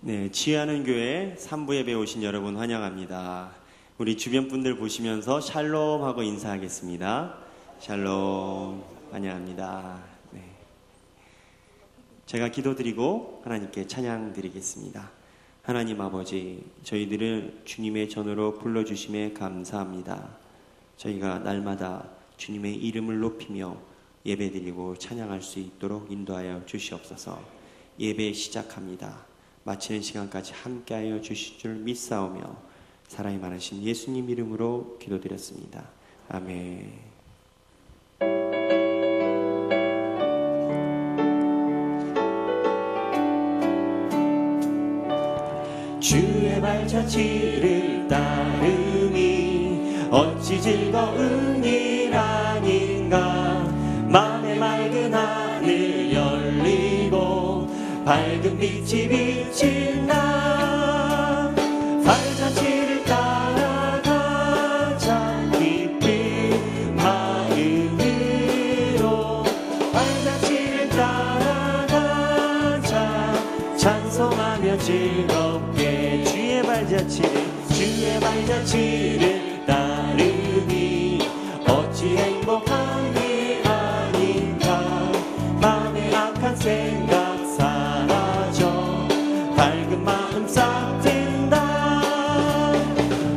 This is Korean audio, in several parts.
네, 취하는 교회 3부 예배 오신 여러분 환영합니다. 우리 주변 분들 보시면서 샬롬 하고 인사하겠습니다. 샬롬, 환영합니다. 네. 제가 기도드리고 하나님께 찬양 드리겠습니다. 하나님 아버지, 저희들을 주님의 전으로 불러주심에 감사합니다. 저희가 날마다 주님의 이름을 높이며 예배드리고 찬양할 수 있도록 인도하여 주시옵소서. 예배 시작합니다. 마치는 시간까지 함께하여 주실 줄 믿사오며 사랑이 많으신 예수님 이름으로 기도드렸습니다. 아멘. 주의 발자취를 따름이 어찌 즐거운 일 아닌가. 맘의 맑은 하늘 열리고 밝은 빛이 비친다. 발자취를 따라가자 기쁜 마음으로. 발자취를 따라가자 찬송하며 즐겁게. 주의 발자취를 따르니 어찌 행복한 일 아닌가. 맘의 악한 생각 사라져 밝은 마음 싹 튼다.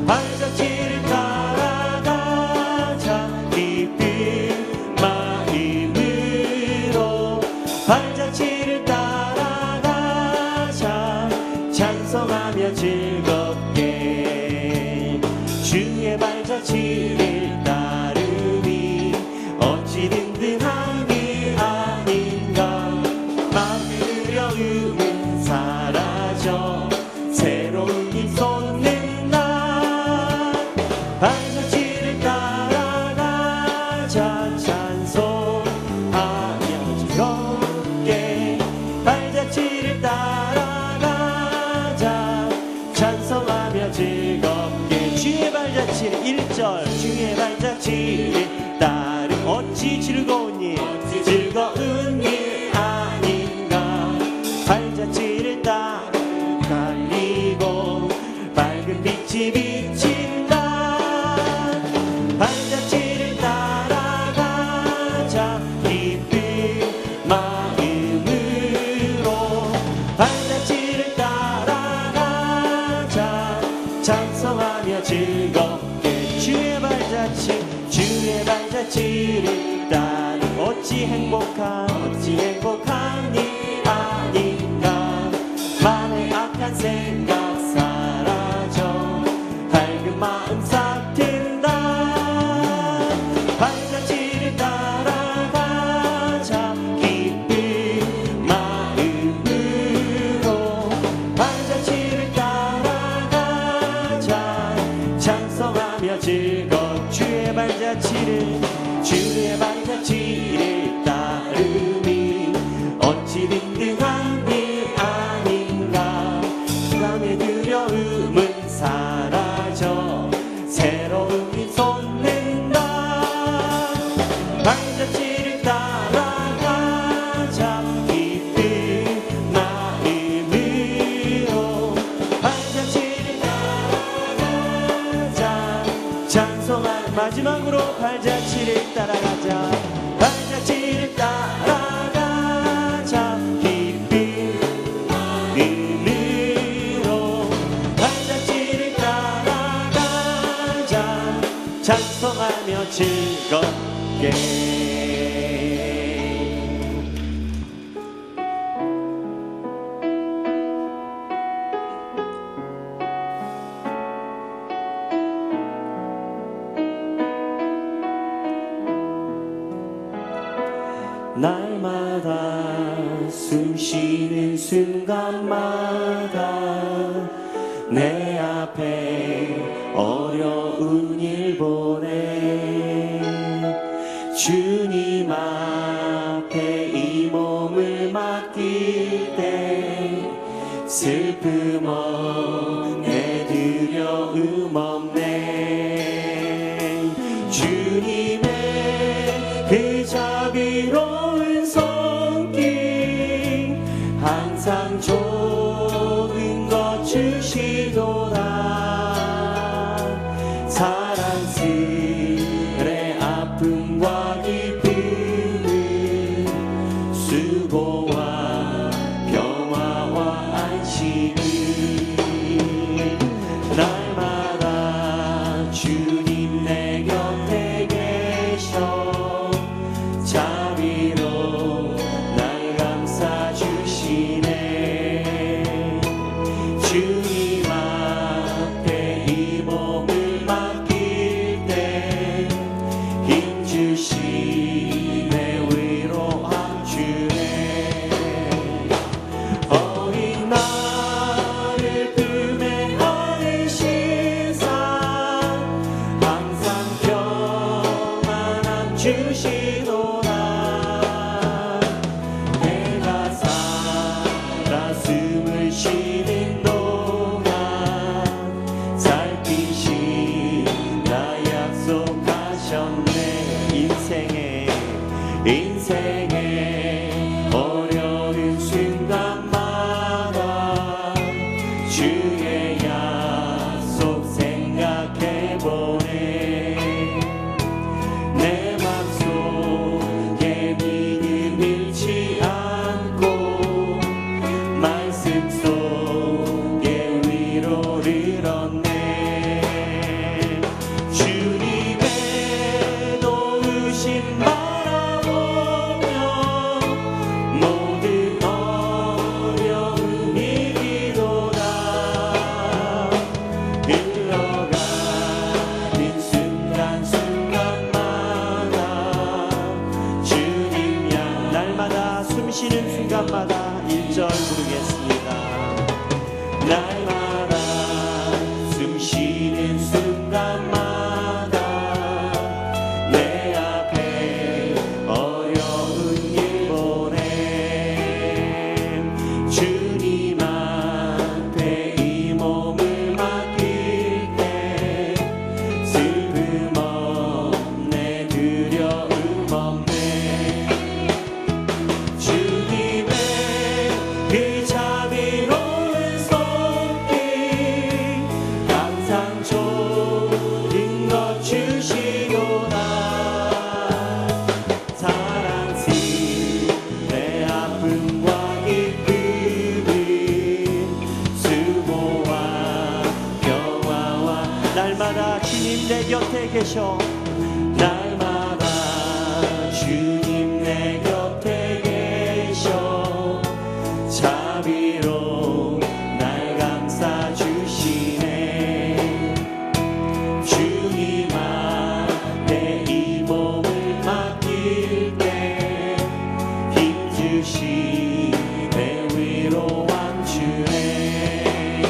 발자취를 따라가자 기쁜 마음으로. 발자취를 따라가자 찬송하며 즐겁게. 주의 발자취를 따르니 어찌 든든한 일 아닌가. 마음의 두려움은 사라져 새로운 힘 솟는다. 발자취를 따라가자 찬송하며 즐겁게. 발자취를 따라가자 찬송하며 즐겁게. 주의 발자취를 1절. 주의 발자취를 따름 어찌 즐거운 일. 즐거운 일 아닌가. 발자취를 따라 달리고 밝은 빛이 비친다. 발자취를 따라가자 기쁜 마음으로. 발자취를 따라가자 찬송하며 즐겁게. 주의 발자취를 따라 어찌 행복한 일 아닌가. 맘의 악한 생각 사라져 밝은 마음 싹 튼다. 발자취를 따라가자 기쁜 마음으로. 발자취를 따라가자 찬송하며 즐겁게. 주의 발자취를 따르니 어찌 든든한 일 아닌가. 맘의 두려움은 사라져 새로운 힘 솟는다. 발자취를 따라가자 기쁜 마음으로. 발자취를 따라가자 찬송할. 마지막으로 발자취를 따라가자. 발자취를 따라가자 기쁜 마음으로. 발자취를 따라가자 찬송하며 즐겁게. 날마다 숨 쉬는 순간마다 내 앞에 어려운 일 보내. 주님 앞에 이 몸을 맡길 때 슬픔 없네 두려움 없네. 주님의 그 자비로운 손길 항상 좋은 것 주시도다. 사랑스레 아픔과 기쁨을 수고와 평화와 안식을 날마다 주님 내 곁에 계셔 자비로 날 감싸 주시네. 주님 앞에 이 몸을 맡길 때 힘 주시네. 위로함 주네. 어린 나를 품에 안으신 사 항상 평안함 주시도다. 내가 살아 숨을 쉬는 동안 살피시나 약속하셨네. 인생의 어려운 순간마다 주의 약속 생각해보네. 내 맘속에 믿음 잃지 않고 말씀 속에 위로를 얻네. 주님의 도우심 바라보며 모든 어려움 이기도다. 흘러가는 순간순간마다 주님 향 날마다 숨쉬는 순간마다 1절 부르겠습니다. 날마다 숨쉬는 순간마다 내 앞에 어려운 일 보내. 주님 앞에 이 몸을 맡길 때 슬픔 없네. 두려움 없네. 주님의 그 자비로운 손길 항상 좋은 것 주시도다. 사랑스레 아픔과 기쁨을 수고와 평화와 날마다 주님 내 곁에 계셔. 날마다 주님 내 곁에 계셔 자비로 날 감싸 주시네. 주님 앞에 이 몸을 맡길 때 힘 주시네. 위로함 주네.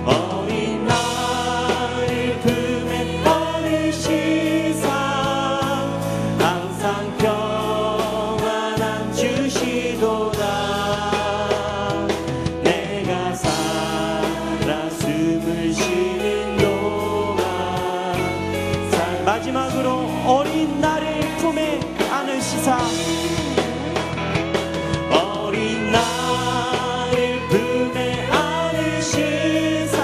어린 나를 품에 안으시사 항상 평안함 주시도다. 내가 살아 숨을 쉬는 동안 마지막으로 어린 나를 품에 안으시사 어린 나를 품에 안으시사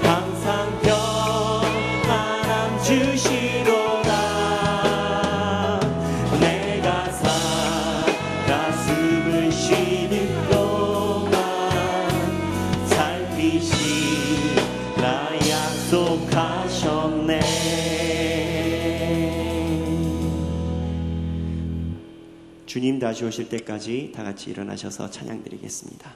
항상 평안함 주시도다. 내가 살아 숨을 쉬는 동안 살피시라 약속하셨네. 주님 다시 오실 때까지 다 같이 일어나셔서 찬양 드리겠습니다.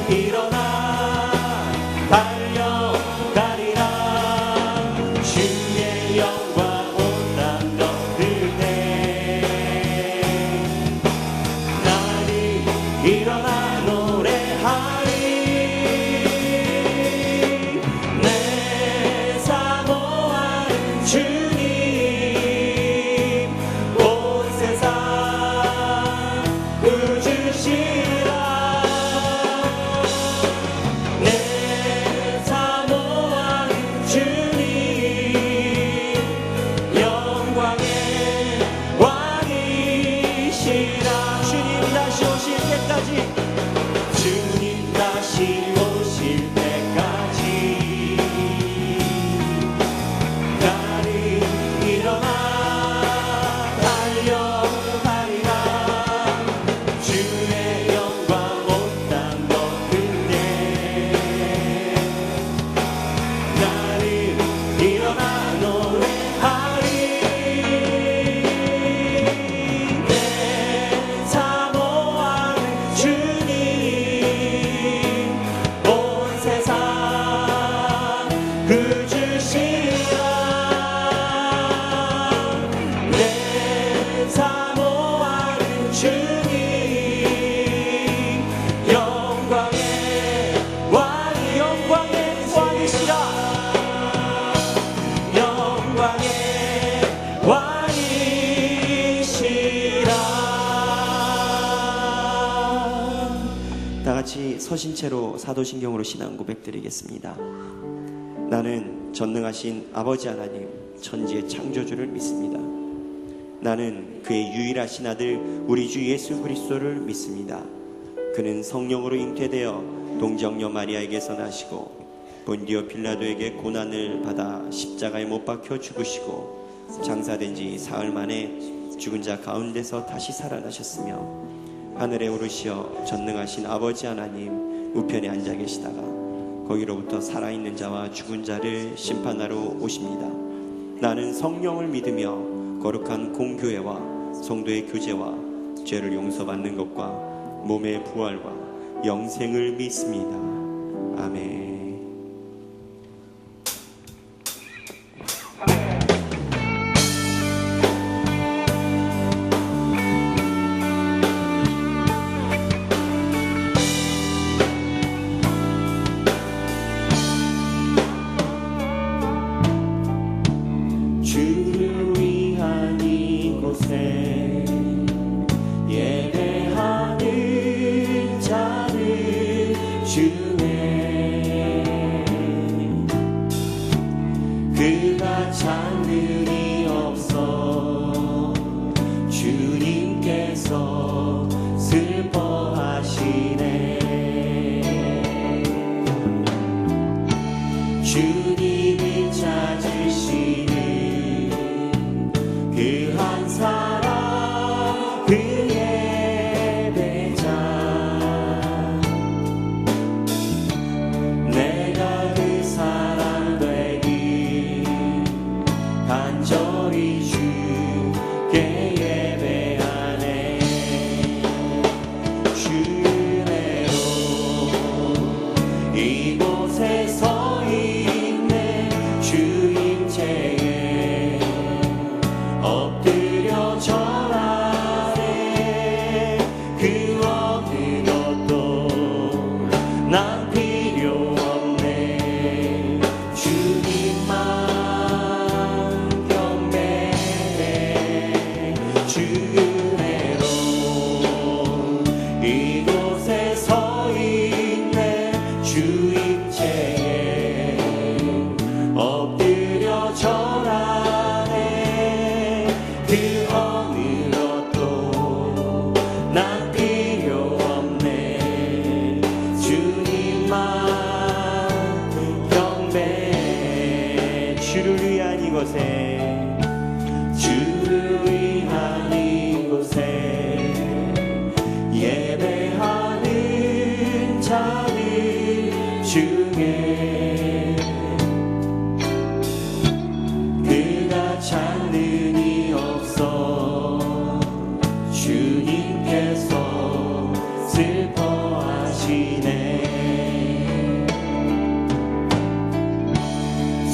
일어나 달려가리라. 주의 영광 온 땅 덮을 때 나는 일어나 노래하리. 내 사모하는 주님 온 세상 구주시라. 내 사모하는 주님 영광의 왕이시라. 주님 다시 오실 때까지, 주님 다시 오실 때까지 나는 일어나 달려가리라. 주의 영광 온 땅 덮을 때 나는 일어나 노래하리. 내 사모하는 주님 온 세상 구주시라. 내 사모하는 주님 영광의 왕이시라. 영광의 왕이시라. 다 같이 서신 채로 사도신경으로 신앙 고백드리겠습니다. 나는 전능하신 아버지 하나님 천지의 창조주를 믿습니다. 나는 그의 유일하신 아들 우리 주 예수 그리스도를 믿습니다. 그는 성령으로 잉태되어 동정녀 마리아에게서 나시고 본디오 빌라도에게 고난을 받아 십자가에 못 박혀 죽으시고 장사된 지 사흘 만에 죽은 자 가운데서 다시 살아나셨으며 하늘에 오르시어 전능하신 아버지 하나님 우편에 앉아 계시다가 거기로부터 살아있는 자와 죽은 자를 심판하러 오십니다. 나는 성령을 믿으며 거룩한 공교회와 성도의 교제와 죄를 용서받는 것과 몸의 부활과 영생을 믿습니다. 아멘. 주를 위한 이곳에 예배하는 자들 중에 그가 찬들이 없어 주님께서 슬퍼하시네. 주님이 찾으시는 그 한 사람 그 예배자 내가 그 사람 되길 간절히 주께 예배하네. 주의로 이곳에 서 있네. 주임체에 엎드려 절하네. 그 어느 것도 난 필요 없네. 주님만 경배해. 주의로 이곳에 서 있네. 주임체에 엎드려 절하네. 그 어느 것도 난 필요 없네. 주님만 경배해. 주를 위한 이곳에 주를 위한 이곳에 예배하는 자들 중에 그가 찾는이 없어 주님께서 슬퍼하시네.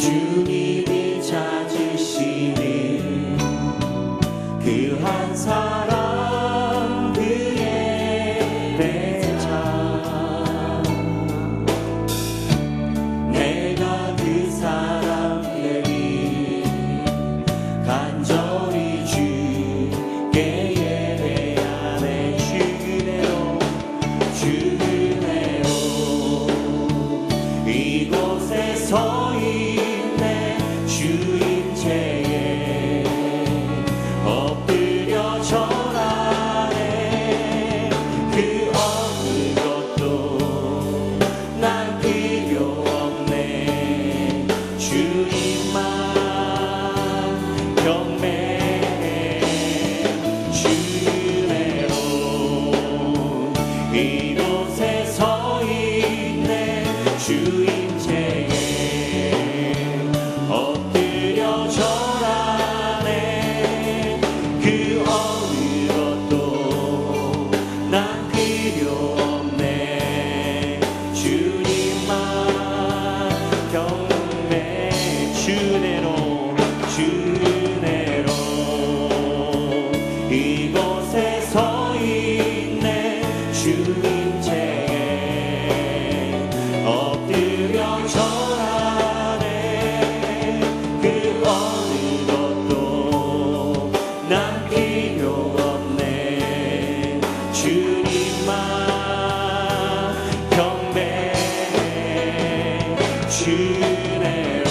주님이 찾으시는 그 한 사람 그의 배차 내가 그 사람들이 간절히 주께 예배하네 주네로 이곳에 서 있네 주임체에 엎드려 절하네 그 어느 것도 난 필요 없네 주님만 경배해 주네로 이곳에 서 있네 주임체에 엎드려 절하네 그 어느 것도 난 필요 없네 주님만 경배 주네로 이곳에 서 있네 주님체에 엎드려 절하네 그 어느 것도 난 필요 없네 주님만 경배해 주네로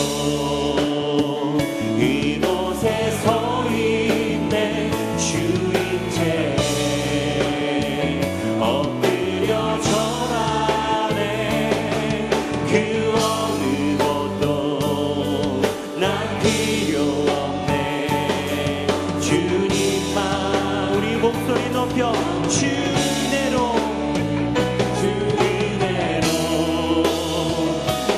이곳에 서 있네 주임체에 엎드려 절하네 그 어느 것도 난 필요 없네 주님만 우리 목소리 높여 주네로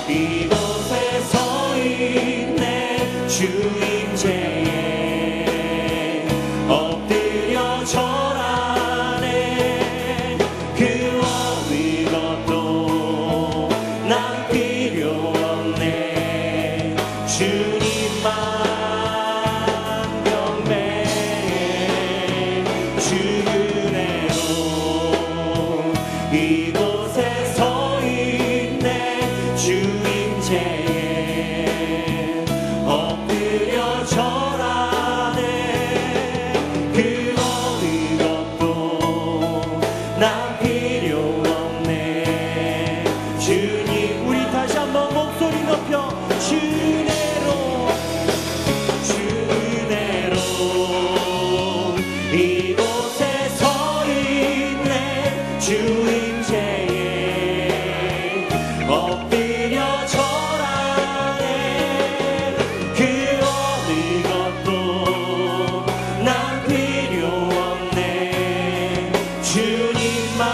이곳에 서 있네 주임체에 엎드려 절하네 그 어느 것도 난 필요 없네 주님만 경배해 주네로 이곳에 서 있네 주임체에 엎드려 절하네 그 어느 것도 난 필요 없네 주님 우리 다시 한번 목소리 높여 주네로 이곳에 서 있네 주임체에 엎드려 절하네 그 어느 것도 난 필요 없네 주님만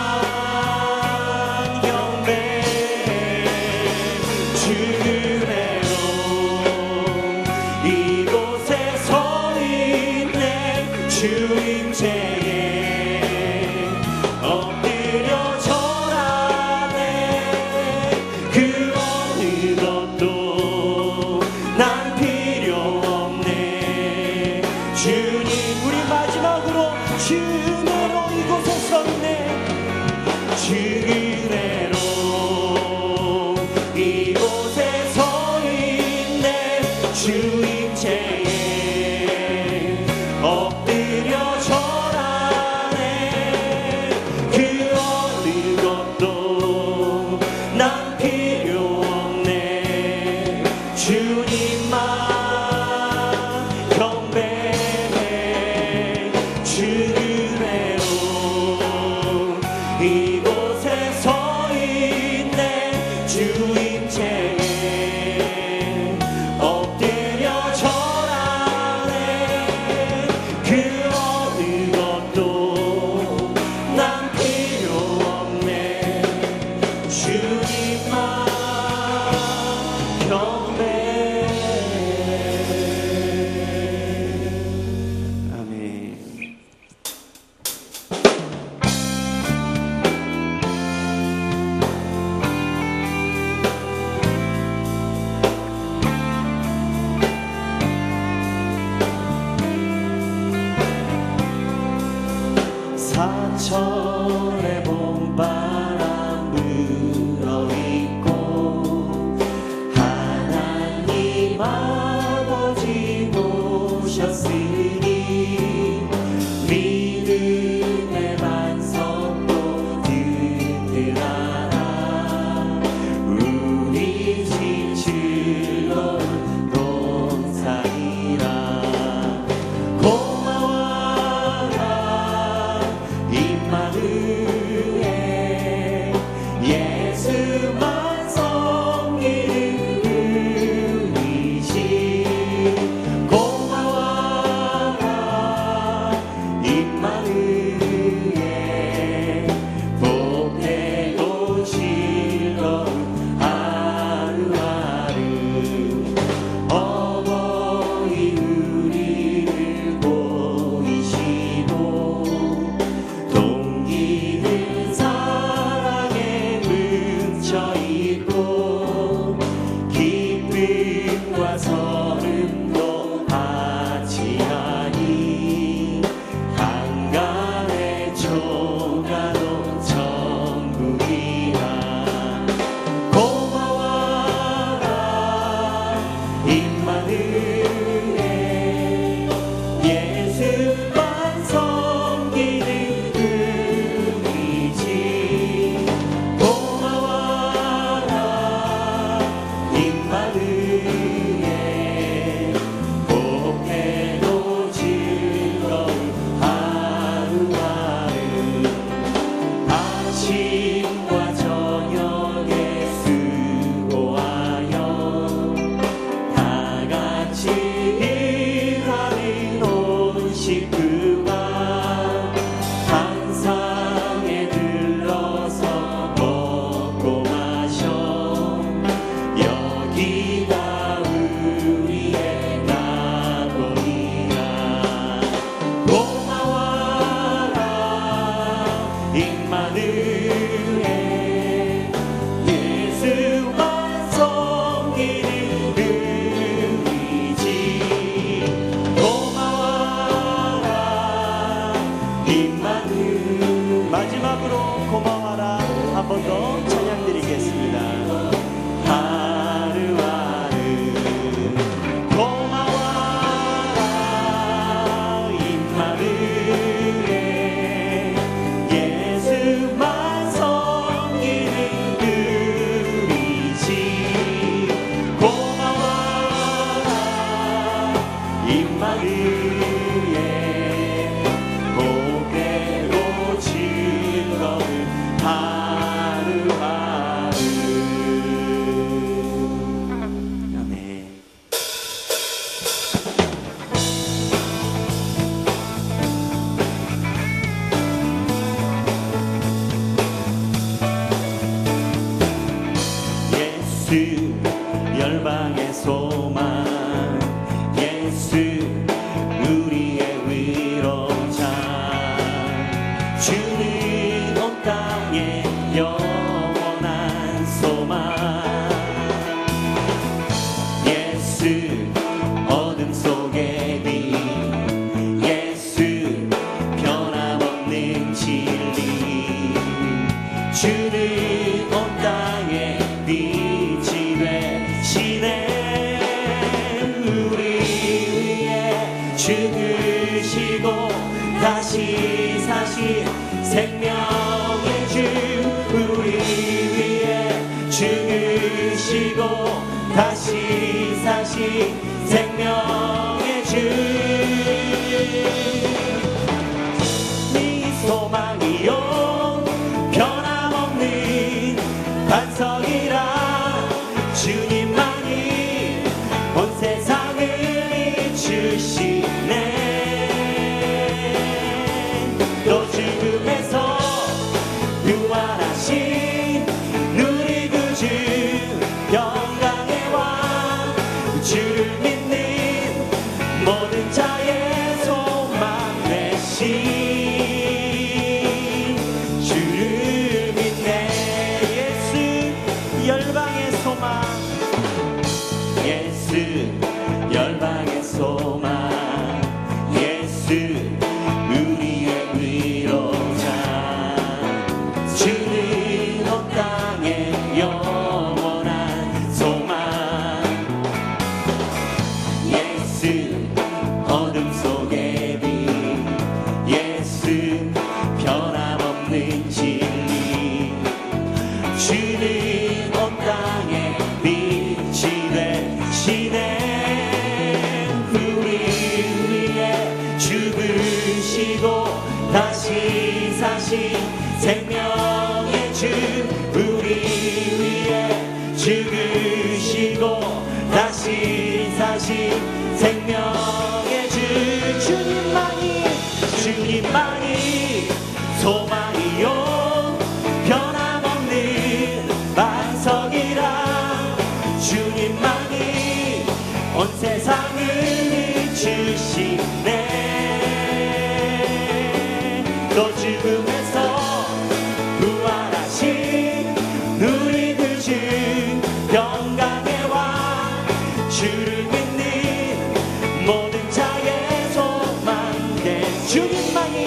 경배해 주네로 이곳에 서 있네 주임체에 엎드려 절하네 그 어느 것도 난 필요 없네 주님 우리 마지막으로 주네로 이곳에 서 있네 주네로 이곳에 서 있네 주임체에 엎드려 절하네 그 어느 것도 난 필요 없네 주님만 경배해 주네로 이곳에 서 있네 주임체에 엎드려 절하네 그 어느 것도 난 필요 없네 주님만 경배해 아멘. 예수만 섬기는 분이시. 고마워라 임마누엘, 복되고 즐거운 하루하루. 어머니 우리를 보이시고 동기는 사랑에 뭉쳐있고 기쁨과 서름도 같이하니 한간의 초가도 천국이라. 고마워라 임마누엘, 예수만 섬기는 분이지. 고마워라 임마누엘, 복되고 즐거운 하루하루. 아침과 저녁에 수고하여 다같이 일하는 온 식구가 한상에 들러서 먹고 마셔. 여기가 우리의 낙원이라. 고마워라 임마누엘, 예수만 섬기는 분이지. 고마워라 임마누엘. 마지막으로 고마워라 한 번 더 찬양 드리겠습니다. 하루하루 고마워라 임마누엘, 예수만 섬기는 분이지. 고마워라 임마누엘, 복되고 즐거운 하루하루. 아멘. 예수 열방의 소망, 예수 우리의 위로자. 주는 온 땅에 영원한 소망. 예수 어둠 속의 빛, 예수 변함없는 진리. 주는 온 땅에 빛이 되시네. 우리 위해 죽으시고 다시 사신 생명의 주. 우리 위해 죽으시고 다시 사신 생명의 주. 네 소망이요 변함없는 반석이라. 주님만이 온 세상을 이주시네. 또 죽음에서 부활하신 우리 구주 영광의 왕. 주를 믿는 모든 자의 소망 되신. 주를 믿네. 예수 열방의 소망, 예수 열방의 소망. 예수 우리의 위로자. 주는 온 땅에 영원한 소망. 예수 어둠 속의 빛, 예수 변함없는 진리. 주는 온 땅에 빛이 되시네. 우리 위해 죽으시고 다시 사신 생명의 주. 우리 위해 죽으시고 다시 사신 생명의 주 주님만이 소망이요 변함없는 반석이라 주님만이 온 세상을 비추시네. 또 죽음에서 부활하신 우리 그 주 평강의 왕 주를 믿는 모든 자의 소망 된 주님만이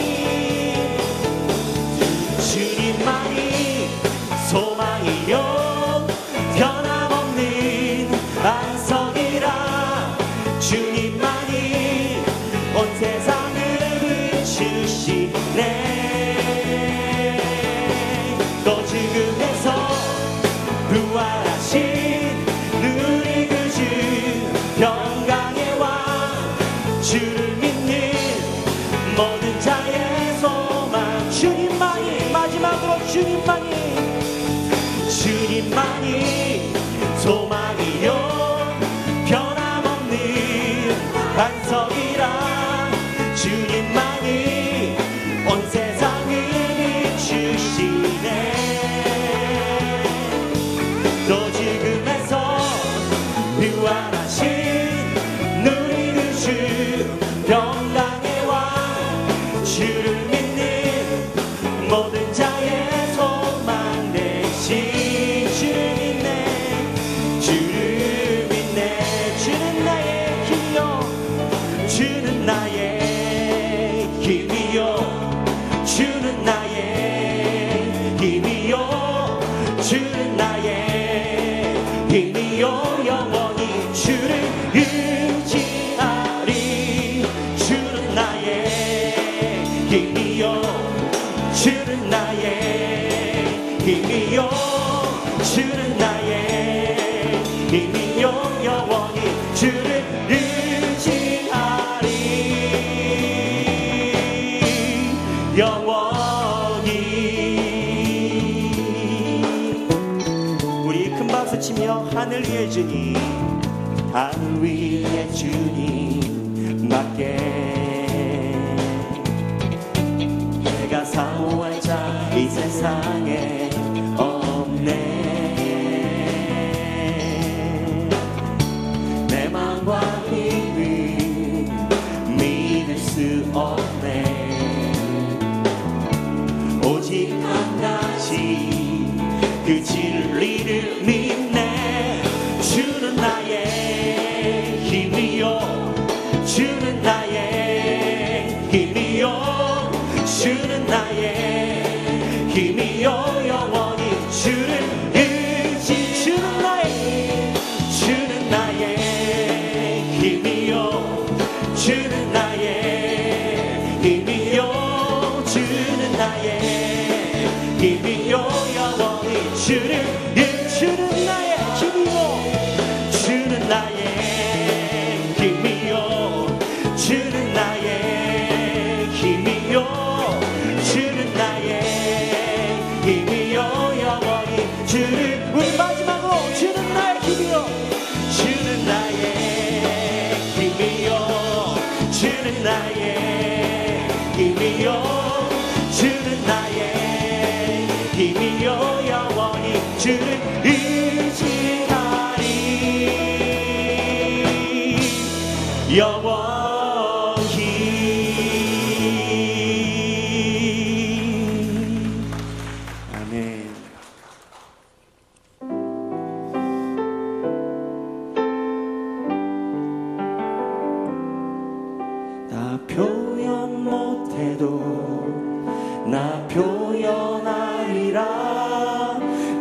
소망이요 변함없는 반석이라 주님만이 온 세상을 비추시네. 또 죽음에서 부활하신 우리 그 주 평강의 왕 주를 믿는 모든 자의 소망 주님만이 마지막으로 주님만이 소망이요 변함없는 반석이라 주님만이 온 세상을 비추시네. 또 죽음에서 부활하신 우리 그 주 평강의 왕 주를 믿는 모든 자의 소망 대신 주를 믿네. 주는 나의 힘이요 주는 나의 힘이요 주는 나의 힘이요 주는 나의 힘이요 영원히 주를 의지하리. 주는 나의 힘이요 주는 나의 힘이요 주는 나의 힘이요 영원히 주를 의지하리. 영원히. 우리 큰 박수 치며 하늘 위에 주님 하늘 위에 주님 맞게 내가 사모할 자 이 세상에 없네. 내 맘과 힘을 믿을 수 없네. 오직 한 가지 그 진리를 믿네. 주는 나의 힘이요 주는 나의 힘이요 주는 나의 힘이요 영원히 주를 의지. 주는 나의 힘이요 주는 나의 힘이요 주는 나의 힘이요 영원히 주를 주는 나의 힘이요 주는 나의 힘이요 주는 나의 힘이요 주는 나의 힘이요 영원히 주를. 우리 마지막으로 주는 나의 힘이요 주는 나의 힘이요 주는 나의 힘이요 주는 나의 힘이요 영원히 주를 의지하리. 영원히. 아멘. 나 표현 못해도 나 표현하리라.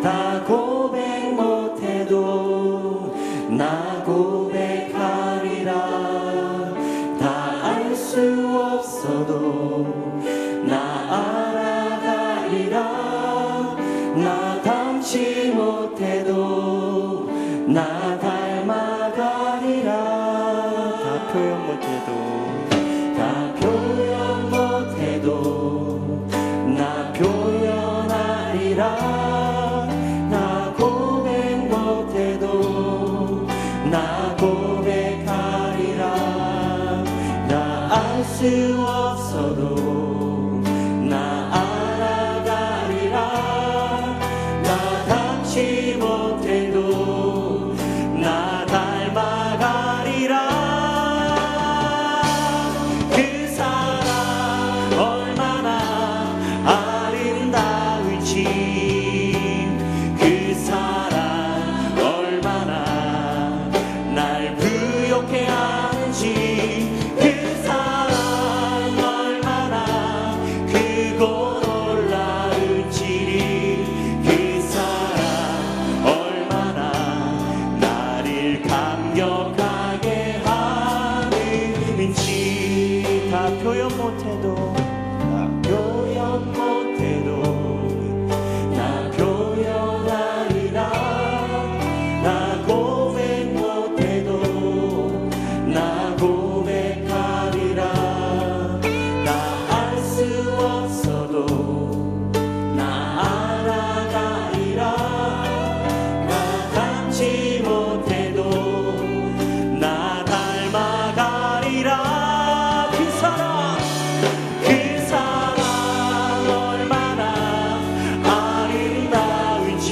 다 고백 못해도 나 고백하리라. 다 알 수 없어도 나 알아가리라. 나 닮지 못해도 나 닮아가리라. 다 표현 못해도 다 표현 못해도 나 표현하리라. 나 고백 못해도 수 없어도 나 알아가리라. 나 닮지 못해도 나 닮아가리라. 그 사랑 얼마나 아름다울지, 그 사랑 얼마나 날 부욕해 하는지, 그 사랑 얼마나 크고 놀라운지, 그 사랑 얼마나 나를 감격하게 하는지. 다 표현 못해도, 다 표현 못해도 나 표현하리라. 나 고백 못해도 나 고백하리라. 나 알 수 없어도 나 알아가리라. 나 닮지 못해도 나 닮아가리라. 그 사랑, 그 사랑 얼마나 아름다운지,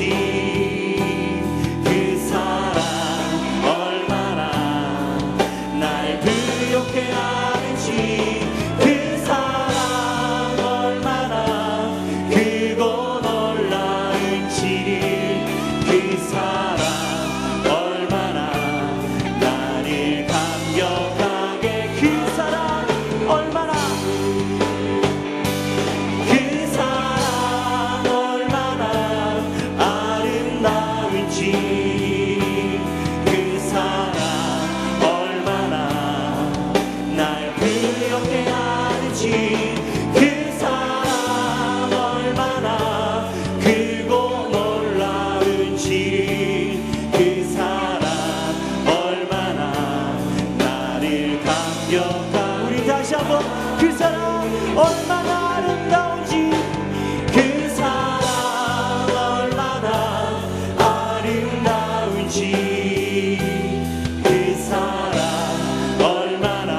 그 사랑 얼마나 날 부욕해 하는지, 그 사랑 얼마나 크고 놀라운지, 그 사랑 얼마나 나를 감격하게, 그 사랑 얼마나, 그 사랑 얼마나 아름다운지, 그 사랑 얼마나 날 부욕해 하는지, 그 사랑 얼마나 크고 놀라운지, 그 사랑 얼마나 나를 감격하. 우리 다시 한번 그 사랑 얼마나 아름다운지, 그 사랑 얼마나 아름다운지, 그 사랑 얼마나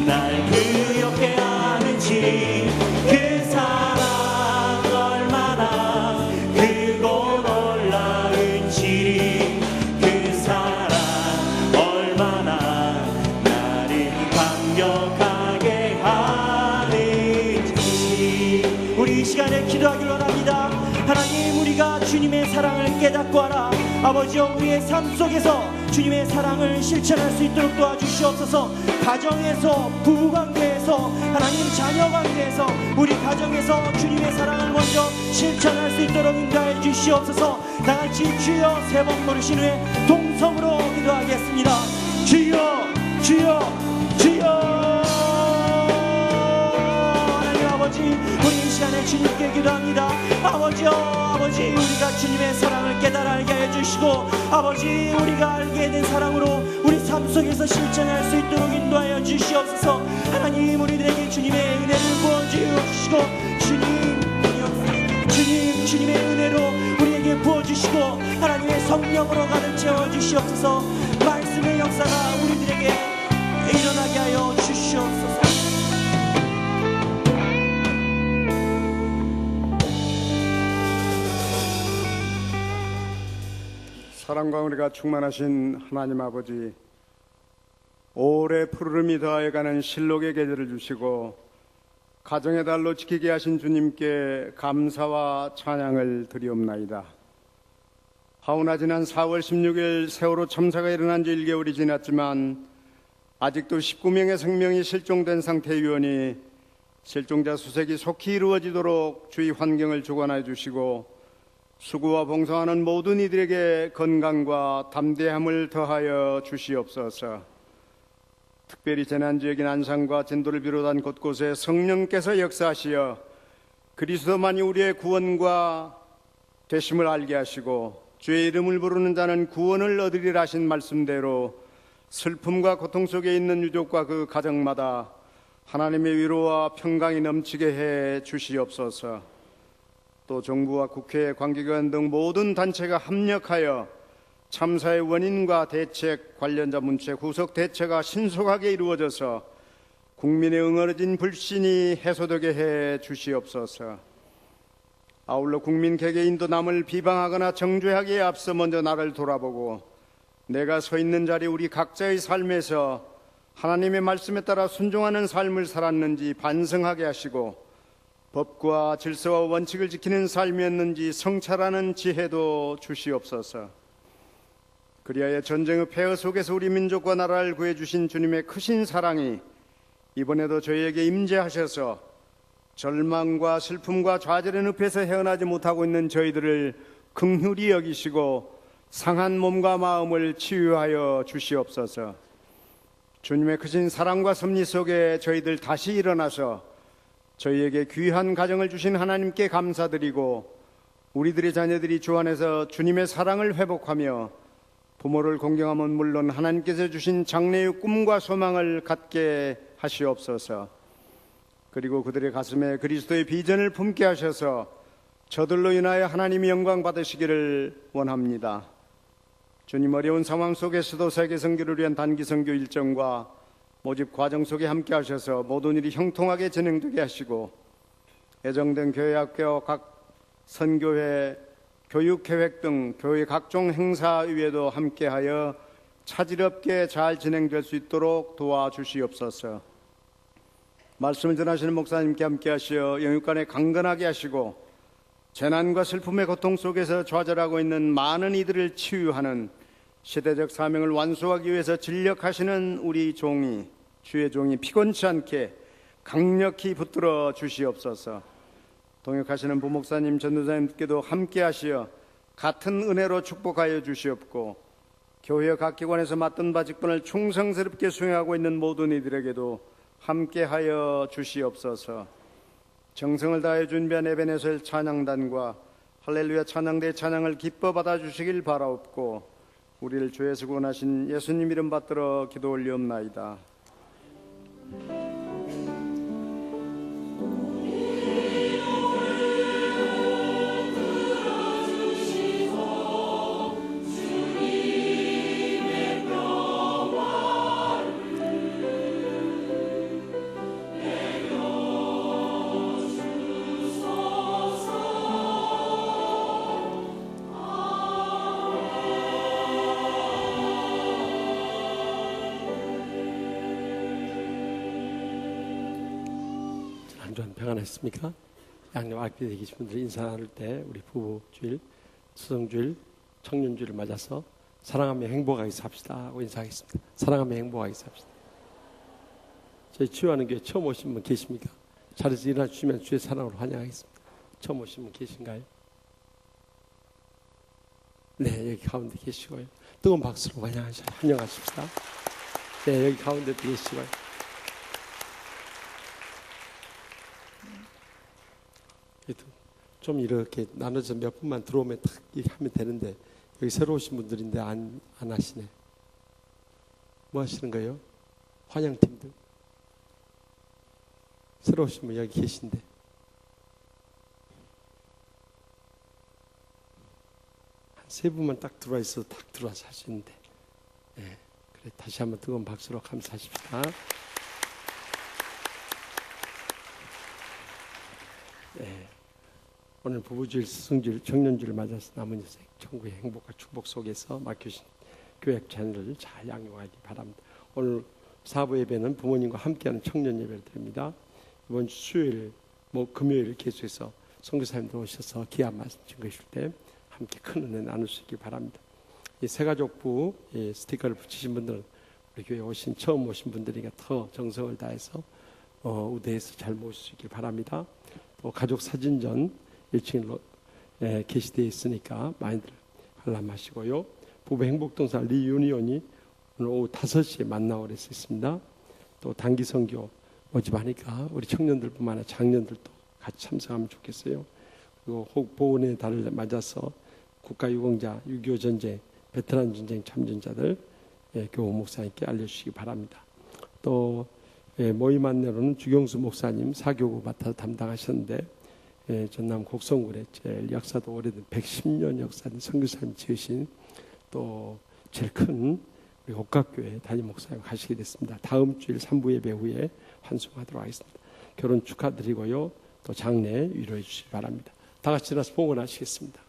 날 부욕해 하는지, 그 사랑 얼마나 크고 놀라운지, 그 사랑 얼마나 나를 감격하게 하는지. 우리 이 시간에 기도하길 원합니다. 하나님, 우리가 주님의 사랑을 깨닫고 알아 아버지여, 우리의 삶 속에서 주님의 사랑을 실천할 수 있도록 도와주시옵소서. 가정에서, 부부관계에서, 하나님 자녀관계에서, 우리 가정에서 주님의 사랑을 먼저 실천할 수 있도록 인도하여 주시옵소서. 다같이 주여 세 번 부르신 후에 동성으로 기도하겠습니다. 주여, 주여, 주여. 하나님 아버지, 우리 이 시간에 주님께 기도합니다. 아버지여, 아버지, 우리가 주님의 사랑을 깨달아 알게 하여 주시고, 아버지, 우리가 알게 된 사랑으로 우리 삶 속에서 실천할 수 있도록 인도하여 주시옵소서. 하나님, 우리들에게 주님의 은혜를 부어주시고, 주님의 은혜로 우리에게 부어주시고, 하나님의 성령으로 가득 채워주시옵소서. 말씀의 역사가 우리들에게 일어나게 하여 주시옵소서. 사랑과 은혜가 충만하신 하나님 아버지, 오래 푸르름이 더하여가는 실록의 계절을 주시고 가정의 달로 지키게 하신 주님께 감사와 찬양을 드리옵나이다. 하오나 지난 4월 16일 세월호 참사가 일어난 지 1개월이 지났지만 아직도 19명의 생명이 실종된 상태이오니 실종자 수색이 속히 이루어지도록 주의 환경을 주관하여 주시고, 수고와 봉사하는 모든 이들에게 건강과 담대함을 더하여 주시옵소서. 특별히 재난지역인 안산과 진도를 비롯한 곳곳에 성령께서 역사하시어 그리스도만이 우리의 구원과 되심을 알게 하시고, 주의 이름을 부르는 자는 구원을 얻으리라 하신 말씀대로 슬픔과 고통 속에 있는 유족과 그 가정마다 하나님의 위로와 평강이 넘치게 해 주시옵소서. 또 정부와 국회, 관계기관 등 모든 단체가 협력하여 참사의 원인과 대책, 관련자 문책, 후속 대처가 신속하게 이루어져서 국민의 응어진 불신이 해소되게 해 주시옵소서. 아울러 국민 개개인도 남을 비방하거나 정죄하기에 앞서 먼저 나를 돌아보고 내가 서 있는 자리 우리 각자의 삶에서 하나님의 말씀에 따라 순종하는 삶을 살았는지 반성하게 하시고 법과 질서와 원칙을 지키는 삶이었는지 성찰하는 지혜도 주시옵소서. 그리하여 전쟁의 폐허 속에서 우리 민족과 나라를 구해주신 주님의 크신 사랑이 이번에도 저희에게 임재하셔서 절망과 슬픔과 좌절의 늪에서 헤어나지 못하고 있는 저희들을 긍휼히 여기시고 상한 몸과 마음을 치유하여 주시옵소서. 주님의 크신 사랑과 섭리 속에 저희들 다시 일어나서 저희에게 귀한 가정을 주신 하나님께 감사드리고 우리들의 자녀들이 주 안에서 주님의 사랑을 회복하며 부모를 공경함은 물론 하나님께서 주신 장래의 꿈과 소망을 갖게 하시옵소서. 그리고 그들의 가슴에 그리스도의 비전을 품게 하셔서 저들로 인하여 하나님이 영광 받으시기를 원합니다. 주님, 어려운 상황 속에서도 세계 선교를 위한 단기 선교 일정과 모집 과정 속에 함께 하셔서 모든 일이 형통하게 진행되게 하시고 예정된 교회학교 각 선교회 교육계획 등 교회 각종 행사 위에도 함께하여 차질없게 잘 진행될 수 있도록 도와주시옵소서. 말씀을 전하시는 목사님께 함께하시어 영육간에 강건하게 하시고 재난과 슬픔의 고통 속에서 좌절하고 있는 많은 이들을 치유하는 시대적 사명을 완수하기 위해서 진력하시는 우리 종이 주의 종이 피곤치 않게 강력히 붙들어 주시옵소서. 동역하시는 부목사님, 전도사님께도 함께하시어 같은 은혜로 축복하여 주시옵고 교회 각 기관에서 맡은 바 직분을 충성스럽게 수행하고 있는 모든 이들에게도 함께하여 주시옵소서. 정성을 다해 준비한 에베네셀 찬양단과 할렐루야 찬양대 찬양을 기뻐 받아주시길 바라옵고 우리를 주에서 구원하신 예수님 이름 받들어 기도 올리옵나이다. 한 주간 평안했습니까? 양념 악비에 계신 분들 인사 나눌 때 우리 부부주일, 수성주일, 청년주일을 맞아서 사랑하며 행복하게 삽시다 하고 인사하겠습니다. 사랑하며 행복하게 삽시다. 저희 치유하는 교회 처음 오신 분 계십니까? 자리에서 일어나 주시면 주의 사랑으로 환영하겠습니다. 처음 오신 분 계신가요? 네, 여기 가운데 계시고요. 뜨거운 박수로 환영하십시다. 네, 여기 가운데도 계시고요. 좀 이렇게 나눠서 몇 분만 들어오면 딱 하면 되는데 여기 새로 오신 분들인데 안 하시네. 뭐 하시는 거예요? 환영팀들. 새로 오신 분 여기 계신데. 한 세 분만 딱 들어와 있어도 딱 들어와서 하시는데. 네, 그래 다시 한번 뜨거운 박수로 감사하십시다. 네. 오늘 부부주일, 스승주일, 청년주일을 맞아서 남은 인생 천국의 행복과 축복 속에서 맡겨주신 교회 자녀를 잘 양육하기 바랍니다. 오늘 사부 예배는 부모님과 함께하는 청년 예배를 드립니다. 이번 주 수요일, 금요일 계속해서 선교사님들 오셔서 귀한 말씀 증거해줄 때 함께 큰 은혜 나눌 수 있기 바랍니다. 이 새가족부 스티커를 붙이신 분들은 우리 교회 처음 오신 분들이니까 더 정성을 다해서 우대해서 잘 모실 수 있길 바랍니다. 또 가족 사진전 1층에 게시되어 있으니까 많이들 관람하시고요. 부부 행복동사 리유니온이 오늘 오후 5시에 만나오려 있습니다. 또 단기 선교 모집하니까 우리 청년들뿐만 아니라 장년들도 같이 참석하면 좋겠어요. 그리고 보훈의 달을 맞아서 국가유공자, 6.25 전쟁, 베테랑 전쟁 참전자들 교우 목사님께 알려주시기 바랍니다. 또 모임 안내로는 주경수 목사님 사교구 맡아서 담당하셨는데 전남 곡성군에 제일 역사도 오래된 110년 역사된 선교사님 지으신 또 제일 큰 우리 옥각교회 담임 목사님 가시게 됐습니다. 다음 주일 3부 예배 후에 환송하도록 하겠습니다. 결혼 축하드리고요. 또 장례 위로해 주시기 바랍니다. 다 같이 일어나서 봉헌하시겠습니다.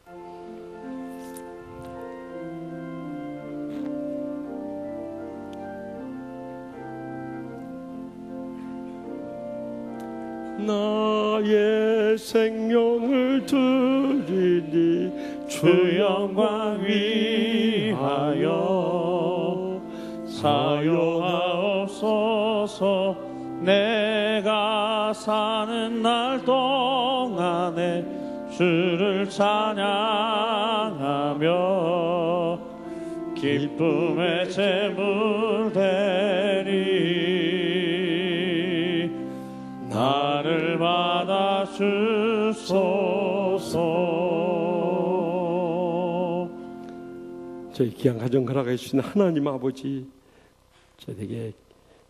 나의 생명을 드리니 주 영광 위하여 사용하옵소서. 내가 사는 날 동안에 주를 찬양하며 기쁨의 제물 되리. 나를 받아 주소서. 저희 귀한 가정 허락해 주신 하나님 아버지, 저에게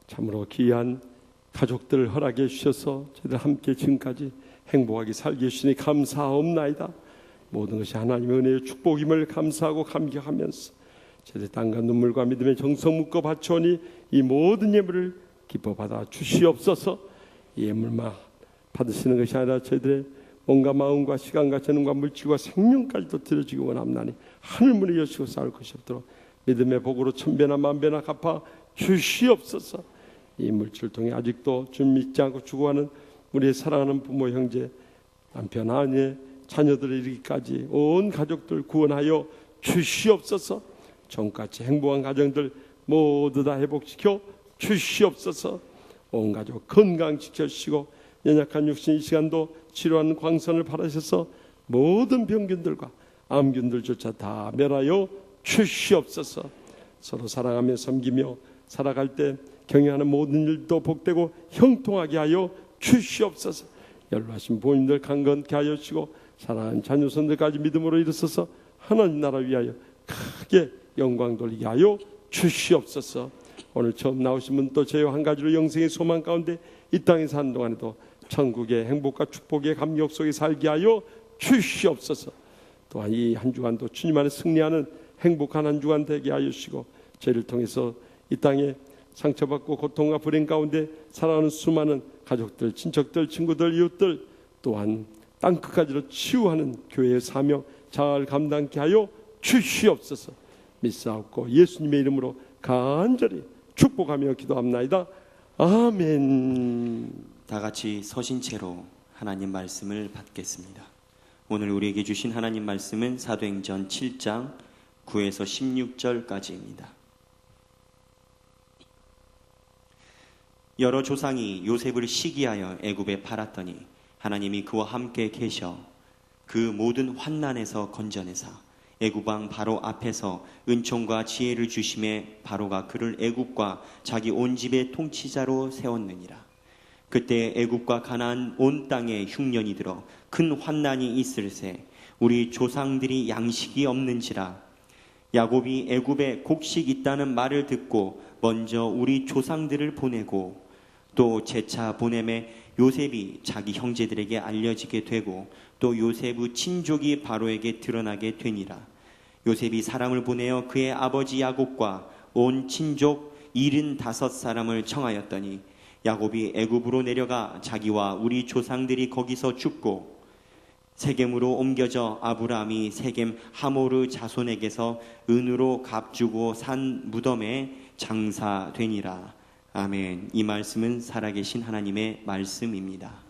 참으로 귀한 가족들을 허락해 주셔서 저희들 함께 지금까지 행복하게 살게 해주시니 감사하옵나이다. 모든 것이 하나님의 은혜의 축복임을 감사하고 감격하면서 저희들 땅과 눈물과 믿음의 정성 묶어 바쳐오니 이 모든 예물을 기뻐 받아 주시옵소서. 이 예물만 받으시는 것이 아니라 저희들의 몸과 마음과 시간과 재능과 물질과 생명까지도 드려지기 원합나니 하늘문을 여시고 싸울 것이 없도록 믿음의 복으로 천배나 만배나 갚아 주시옵소서. 이 물질을 통해 아직도 좀 믿지 않고 죽어가는 우리의 사랑하는 부모, 형제, 남편, 아내, 자녀들을 이르기까지 온 가족들 구원하여 주시옵소서. 전같이 행복한 가정들 모두 다 회복시켜 주시옵소서. 온 가족 건강 지켜주시고 연약한 육신 이 시간도 치료하는 광선을 바라셔서 모든 병균들과 암균들조차 다 멸하여 주시옵소서. 서로 사랑하며 섬기며 살아갈 때 경영하는 모든 일도 복되고 형통하게 하여 주시옵소서. 연로하신 부모님들 강건케 하여 주시고 사랑하는 자녀손들까지 믿음으로 일어서서 하나님 나라 위하여 크게 영광 돌리게 하여 주시옵소서. 오늘 처음 나오신 분 또 저희와 한 가지로 영생의 소망 가운데 이 땅에 사는 동안에도 천국의 행복과 축복의 감격 속에 살게 하여 주시옵소서. 또한 이 한 주간도 주님 안에 승리하는 행복한 한 주간 되게 하여 주시고 저희를 통해서 이 땅에 상처받고 고통과 불행 가운데 살아가는 수많은 가족들, 친척들, 친구들, 이웃들 또한 땅끝까지로 치유하는 교회의 사명 잘 감당케 하여 주시옵소서. 믿사옵고 예수님의 이름으로 간절히 축복하며 기도합나이다. 아멘. 다 같이 서신 채로 하나님 말씀을 받겠습니다. 오늘 우리에게 주신 하나님 말씀은 사도행전 7장 9에서 16절까지입니다. 여러 조상이 요셉을 시기하여 애굽에 팔았더니 하나님이 그와 함께 계셔 그 모든 환난에서 건져내사 애굽 왕 바로 앞에서 은총과 지혜를 주심에 바로가 그를 애굽과 자기 온 집의 통치자로 세웠느니라. 그때 애굽과 가나안 온 땅에 흉년이 들어 큰 환난이 있을새 우리 조상들이 양식이 없는지라. 야곱이 애굽에 곡식 있다는 말을 듣고 먼저 우리 조상들을 보내고 또 재차 보냄에 요셉이 자기 형제들에게 알려지게 되고 또 요셉의 친족이 바로에게 드러나게 되니라. 요셉이 사람을 보내어 그의 아버지 야곱과 온 친족 75사람을 청하였더니 야곱이 애굽으로 내려가 자기와 우리 조상들이 거기서 죽고 세겜으로 옮겨져 아브라함이 세겜 하모르 자손에게서 은으로 값주고 산 무덤에 장사되니라. 아멘. 이 말씀은 살아계신 하나님의 말씀입니다.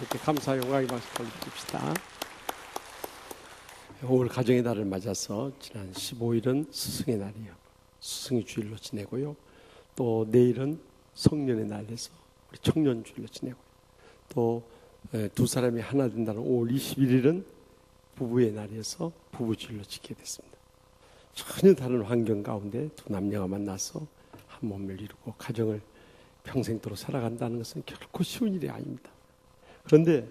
하나님께 감사 영광의 박수 올려드립시다. 오늘 가정의 달을 맞아서 지난 15일은 스승의 날이에요. 스승의 주일로 지내고요. 또 내일은 성년의 날에서 우리 청년 주일로 지내고요. 또 두 사람이 하나 된다는 5월 21일은 부부의 날이어서 부부 주일로 지키게 됐습니다. 전혀 다른 환경 가운데 두 남녀가 만나서 한 몸을 이루고 가정을 평생도록 살아간다는 것은 결코 쉬운 일이 아닙니다. 그런데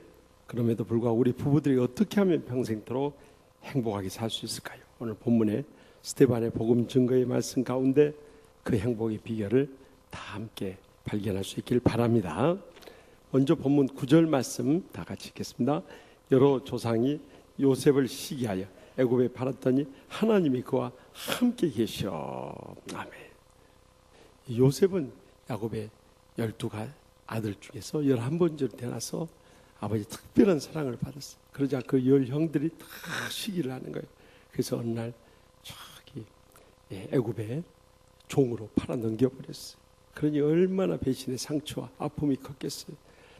그럼에도 불구하고 우리 부부들이 어떻게 하면 평생도록 행복하게 살 수 있을까요? 오늘 본문에 스데반의 복음 증거의 말씀 가운데 그 행복의 비결을 다 함께 발견할 수 있길 바랍니다. 먼저 본문 9절 말씀 다 같이 읽겠습니다. 여러 조상이 요셉을 시기하여 애굽에 팔았더니 하나님이 그와 함께 계셔. 아멘. 요셉은 야곱의 12 아들 중에서 11번째로 태어나서 아버지 특별한 사랑을 받았어요. 그러자 그 10형들이 다 시기를 하는 거예요. 그래서 어느 날 저기 애굽에 종으로 팔아 넘겨버렸어요. 그러니 얼마나 배신의 상처와 아픔이 컸겠어요.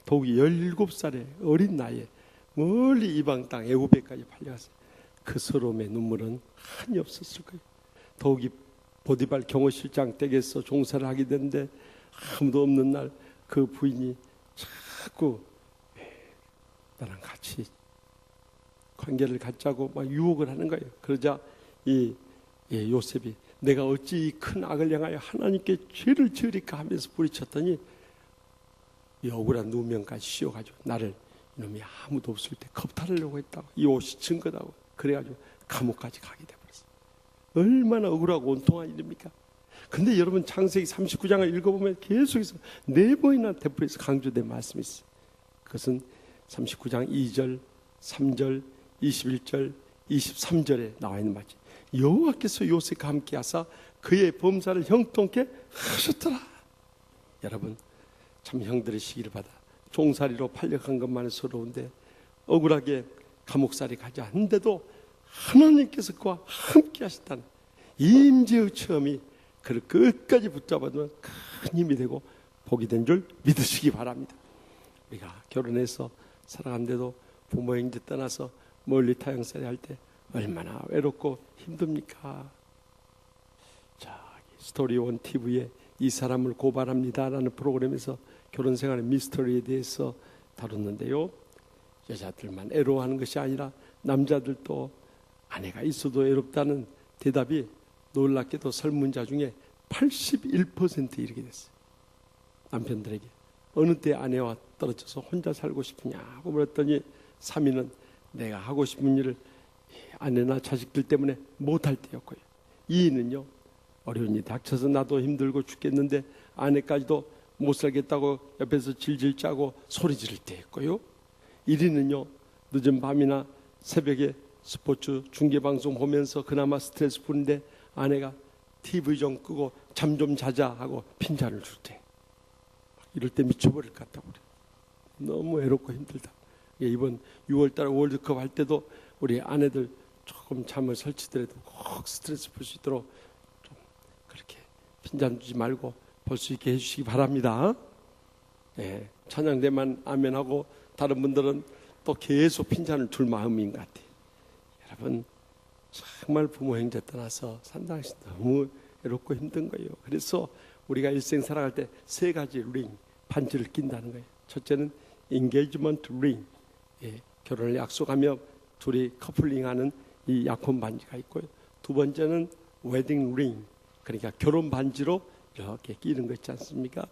더욱이 17살의 어린 나이에 멀리 이방 땅 애굽에까지 팔려갔어요. 그 서러움의 눈물은 한이 없었을 거예요. 더욱이 보디발 경호실장 댁에서 종사를 하게 됐는데 아무도 없는 날 그 부인이 자꾸 나랑 같이 관계를 갖자고 막 유혹을 하는 거예요. 그러자 이 요셉이 내가 어찌 이 큰 악을 향하여 하나님께 죄를 지으리까 하면서 부딪혔더니 이 억울한 누명까지 씌워가지고 나를 이놈이 아무도 없을 때 겁탈하려고 했다고, 이 옷이 증거다고 그래가지고 감옥까지 가게 돼버렸어요. 얼마나 억울하고 온통한 일입니까? 근데 여러분 창세기 39장을 읽어보면 계속해서 4번이나 대표해서 강조된 말씀이 있어요. 그것은 39장 2절, 3절, 21절, 23절에 나와 있는 말이죠. 여호와께서 요셉과 함께 하사 그의 범사를 형통케 하셨더라. 여러분 참 형들의 시기를 받아 종살이로 팔려간 것만은 서러운데 억울하게 감옥살이 가지 않는데도 하나님께서 그와 함께 하셨다는 임재의 체험이 그를 끝까지 붙잡아두면 큰 힘이 되고 복이 된 줄 믿으시기 바랍니다. 우리가 결혼해서 살아가는데도 부모 형제 떠나서 멀리 타향살이 할 때 얼마나 외롭고 힘듭니까? 자, 스토리온 TV에 이 사람을 고발합니다라는 프로그램에서 결혼생활의 미스터리에 대해서 다뤘는데요. 여자들만 애로워하는 것이 아니라 남자들도 아내가 있어도 외롭다는 대답이 놀랍게도 설문자 중에 81% 이르게 됐어요. 남편들에게 어느 때 아내와 떨어져서 혼자 살고 싶으냐고 물었더니 3위는 내가 하고 싶은 일을 아내나 자식들 때문에 못할 때였고요. 2위는요, 어려운 일이 닥쳐서 나도 힘들고 죽겠는데 아내까지도 못 살겠다고 옆에서 질질 짜고 소리 지를 때였고요. 1위는요, 늦은 밤이나 새벽에 스포츠 중계방송 보면서 그나마 스트레스 푸는데 아내가 TV 좀 끄고 잠 좀 자자 하고 핀잔을 줄 때, 이럴 때 미쳐버릴 것 같다고 그래. 너무 외롭고 힘들다. 이번 6월달 월드컵 할 때도 우리 아내들 조금 잠을 설치더라도 꼭 스트레스 풀 수 있도록 좀 그렇게 핀잔 주지 말고 볼 수 있게 해주시기 바랍니다. 네, 찬양대만 아멘하고 다른 분들은 또 계속 핀잔을 줄 마음인 것 같아요. 여러분 정말 부모 형제 떠나서 산다는 것이 너무 외롭고 힘든 거예요. 그래서 우리가 일생 살아갈 때 3가지 링, 반지를 낀다는 거예요. 첫째는 인게이지먼트 링, 결혼을 약속하며 둘이 커플링하는 이 약혼 반지가 있고요. 2번째는 웨딩 링, 그러니까 결혼 반지로 이렇게 끼는 거 있지 않습니까?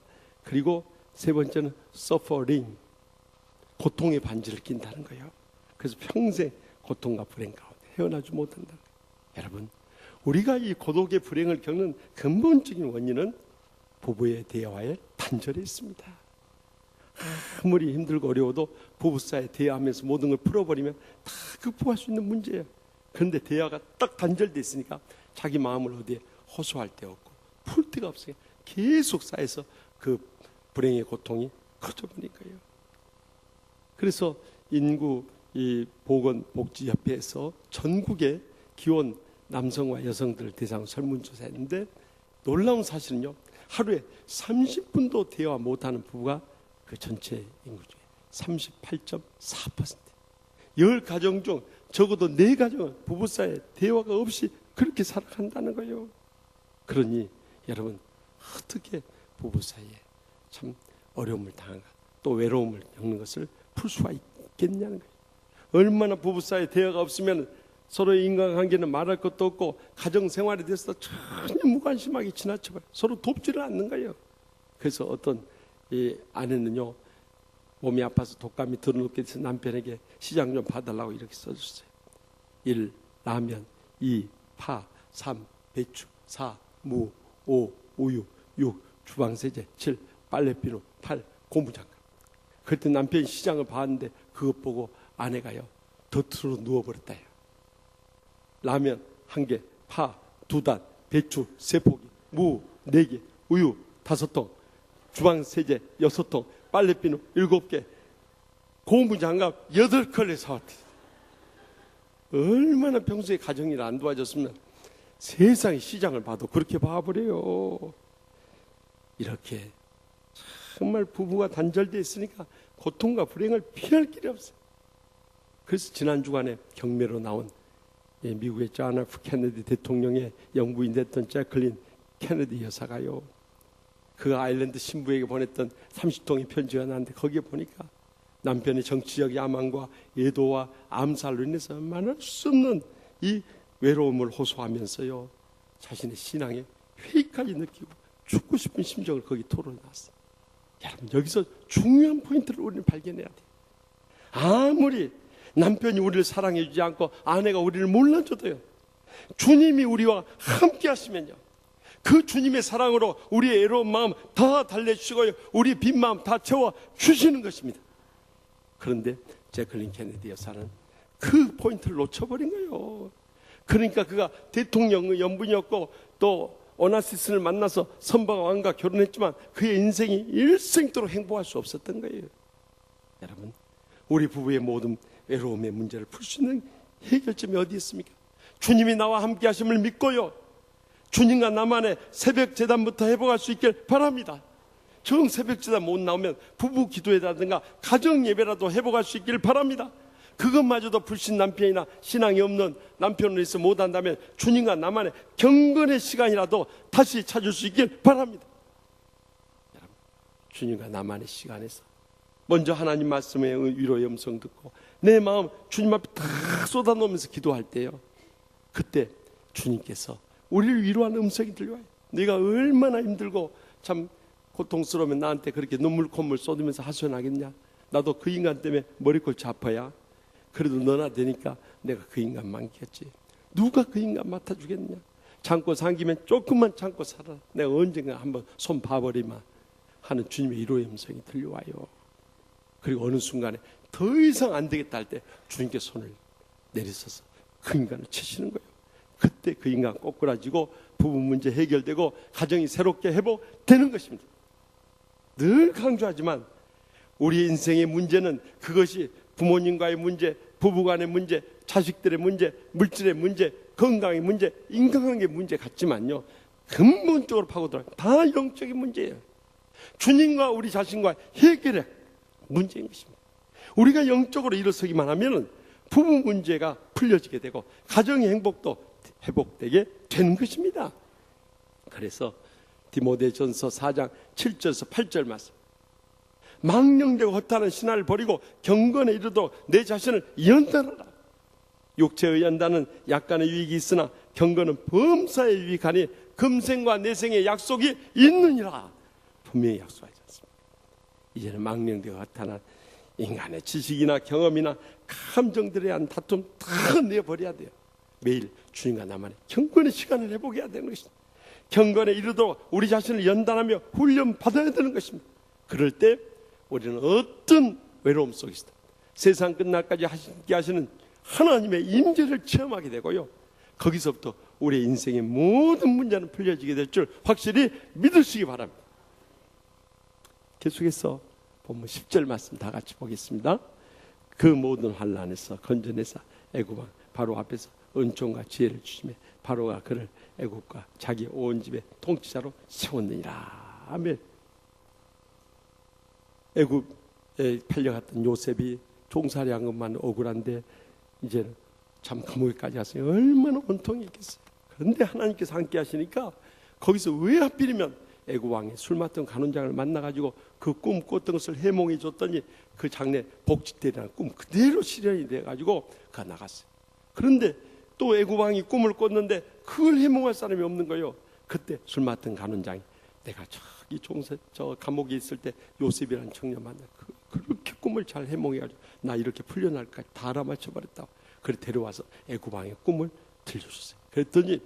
그리고 3번째는 서퍼 링, 고통의 반지를 낀다는 거예요. 그래서 평생 고통과 불행 가운데 헤어나지 못한다는 거예요. 여러분, 우리가 이 고독의 불행을 겪는 근본적인 원인은 부부의 대화의 단절에 있습니다. 아무리 힘들고 어려워도 부부 사이에 대화하면서 모든 걸 풀어버리면 다 극복할 수 있는 문제예요. 그런데 대화가 딱 단절돼 있으니까 자기 마음을 어디에 호소할 데 없고 풀 데가 없으니까 계속 쌓여서 그 불행의 고통이 커져버린 거예요. 그래서 인구 이 보건복지협회에서 전국의 기혼 남성과 여성들을 대상으로 설문조사했는데 놀라운 사실은요, 하루에 30분도 대화 못하는 부부가 그 전체 인구 중에 38.4%. 10가정 중 적어도 4가정은 부부사이에 대화가 없이 그렇게 살아간다는 거예요. 그러니 여러분, 어떻게 부부사이에 참 어려움을 당한가, 또 외로움을 겪는 것을 풀 수가 있겠냐는 거예요. 얼마나 부부사이에 대화가 없으면 서로의 인간관계는 말할 것도 없고 가정생활에 대해서 전혀 무관심하게 지나쳐버려요. 서로 돕지를 않는 거예요. 그래서 어떤 이 아내는요, 몸이 아파서 독감이 들어눕게 돼서 남편에게 시장 좀 봐달라고 이렇게 써줬어요. 1. 라면, 2. 파, 3. 배추, 4. 무, 5. 우유, 6. 주방세제, 7. 빨래비누, 8. 고무장갑. 그때 남편이 시장을 봤는데 그것 보고 아내가요, 덫으로 누워버렸다요. 라면 1개, 파 2단, 배추 3포기, 무 4개, 우유 5통, 주방세제 6통, 빨래비누 7개, 고무장갑 8컬레 사왔대. 얼마나 평소에 가정일 안 도와줬으면 세상에 시장을 봐도 그렇게 봐버려요. 이렇게 정말 부부가 단절되어 있으니까 고통과 불행을 피할 길이 없어요. 그래서 지난 주간에 경매로 나온 미국의 존 F 케네디 대통령의 영부인 됐던 제클린 케네디 여사가요, 그 아일랜드 신부에게 보냈던 30통의 편지가 나왔는데 거기에 보니까 남편의 정치적 야망과 애도와 암살로 인해서 말할 수 없는 이 외로움을 호소하면서요, 자신의 신앙에 회의까지 느끼고 죽고 싶은 심정을 거기 토로해놨어요. 여러분, 여기서 중요한 포인트를 우리는 발견해야 돼요. 아무리 남편이 우리를 사랑해주지 않고 아내가 우리를 몰라줘도요, 주님이 우리와 함께 하시면요, 그 주님의 사랑으로 우리의 애로운 마음 다 달래주시고요, 우리의 빈 마음 다 채워주시는 것입니다. 그런데 제클린 케네디 여사는 그 포인트를 놓쳐버린 거예요. 그러니까 그가 대통령 연분이었고 또 오나시스를 만나서 선박 왕과 결혼했지만 그의 인생이 일생도록 행복할 수 없었던 거예요. 여러분, 우리 부부의 모든 외로움의 문제를 풀 수 있는 해결점이 어디 있습니까? 주님이 나와 함께 하심을 믿고요, 주님과 나만의 새벽 제단부터 회복할 수 있길 바랍니다. 정 새벽 제단 못 나오면 부부 기도회라든가 가정 예배라도 회복할 수 있길 바랍니다. 그것마저도 불신 남편이나 신앙이 없는 남편으로 해서 못한다면 주님과 나만의 경건의 시간이라도 다시 찾을 수 있길 바랍니다. 여러분, 주님과 나만의 시간에서 먼저 하나님 말씀의 위로의 음성 듣고 내 마음 주님 앞에 다 쏟아놓으면서 기도할 때요, 그때 주님께서 우리를 위로하는 음성이 들려와요. 네가 얼마나 힘들고 참 고통스러우면 나한테 그렇게 눈물 콧물 쏟으면서 하소연하겠냐? 나도 그 인간 때문에 머리꼴 아파야. 그래도 너나 되니까 내가 그 인간 맡겼지. 누가 그 인간 맡아주겠냐? 참고 삼기면 조금만 참고 살아. 내가 언젠가 한번 손 봐버리마 하는 주님의 위로의 음성이 들려와요. 그리고 어느 순간에 더 이상 안 되겠다 할 때 주님께 손을 내리셔서 그 인간을 치시는 거예요. 그때 그 인간 꼬꾸라지고 부부 문제 해결되고 가정이 새롭게 회복되는 것입니다. 늘 강조하지만 우리 인생의 문제는 그것이 부모님과의 문제, 부부간의 문제, 자식들의 문제, 물질의 문제, 건강의 문제, 인간관계 문제 같지만요, 근본적으로 파고들어요. 다 영적인 문제예요. 주님과 우리 자신과 해결의 문제인 것입니다. 우리가 영적으로 일어서기만 하면 부부 문제가 풀려지게 되고 가정의 행복도 회복되게 되는 것입니다. 그래서 디모데전서 4장 7절에서 8절 말씀, 망령되고 허탄한 신화를 버리고 경건에 이르도록 내 자신을 연단하라. 육체의 연단은 약간의 유익이 있으나 경건은 범사에 유익하니 금생과 내생의 약속이 있느니라. 분명히 약속하지 않습니까? 이제는 망령되고 허탄한 인간의 지식이나 경험이나 감정들에 대한 다툼 다 내버려야 돼요. 매일 주님과 나만의 경건의 시간을 회복해야 되는 것입니다. 경건에 이르도록 우리 자신을 연단하며 훈련 받아야 되는 것입니다. 그럴 때 우리는 어떤 외로움 속에서도 세상 끝날까지 함께 하시는 하나님의 임재를 체험하게 되고요, 거기서부터 우리의 인생의 모든 문제는 풀려지게 될 줄 확실히 믿으시기 바랍니다. 계속해서 본문 10절 말씀 다 같이 보겠습니다. 그 모든 환난에서 건져내사 애굽 왕 바로 앞에서 은총과 지혜를 주시며 바로가 그를 애굽과 자기 온 집의 통치자로 세웠느니라. 아멘. 애굽의 팔려갔던 요셉이 종살이 한 것만 억울한데 이제는 참 감옥에까지 갔어요. 얼마나 원통이 있겠어요. 그런데 하나님께서 함께 하시니까 거기서 왜 하필이면 애굽왕이 술 맡던 간원장을 만나가지고 그 꿈 꿨던 것을 해몽해 줬더니 그 장래 복지되라는 꿈 그대로 실현이 돼가지고 그가 나갔어요. 그런데 또 애굽왕이 꿈을 꿨는데 그걸 해몽할 사람이 없는 거예요. 그때 술 맡던 간원장이 내가 저기 저 감옥에 있을 때 요셉이라는 청년 만나 그렇게 꿈을 잘 해몽해가지고 나 이렇게 풀려날까 다 알아맞혀버렸다고. 그래 데려와서 애굽왕의 꿈을 들려줬어요. 그랬더니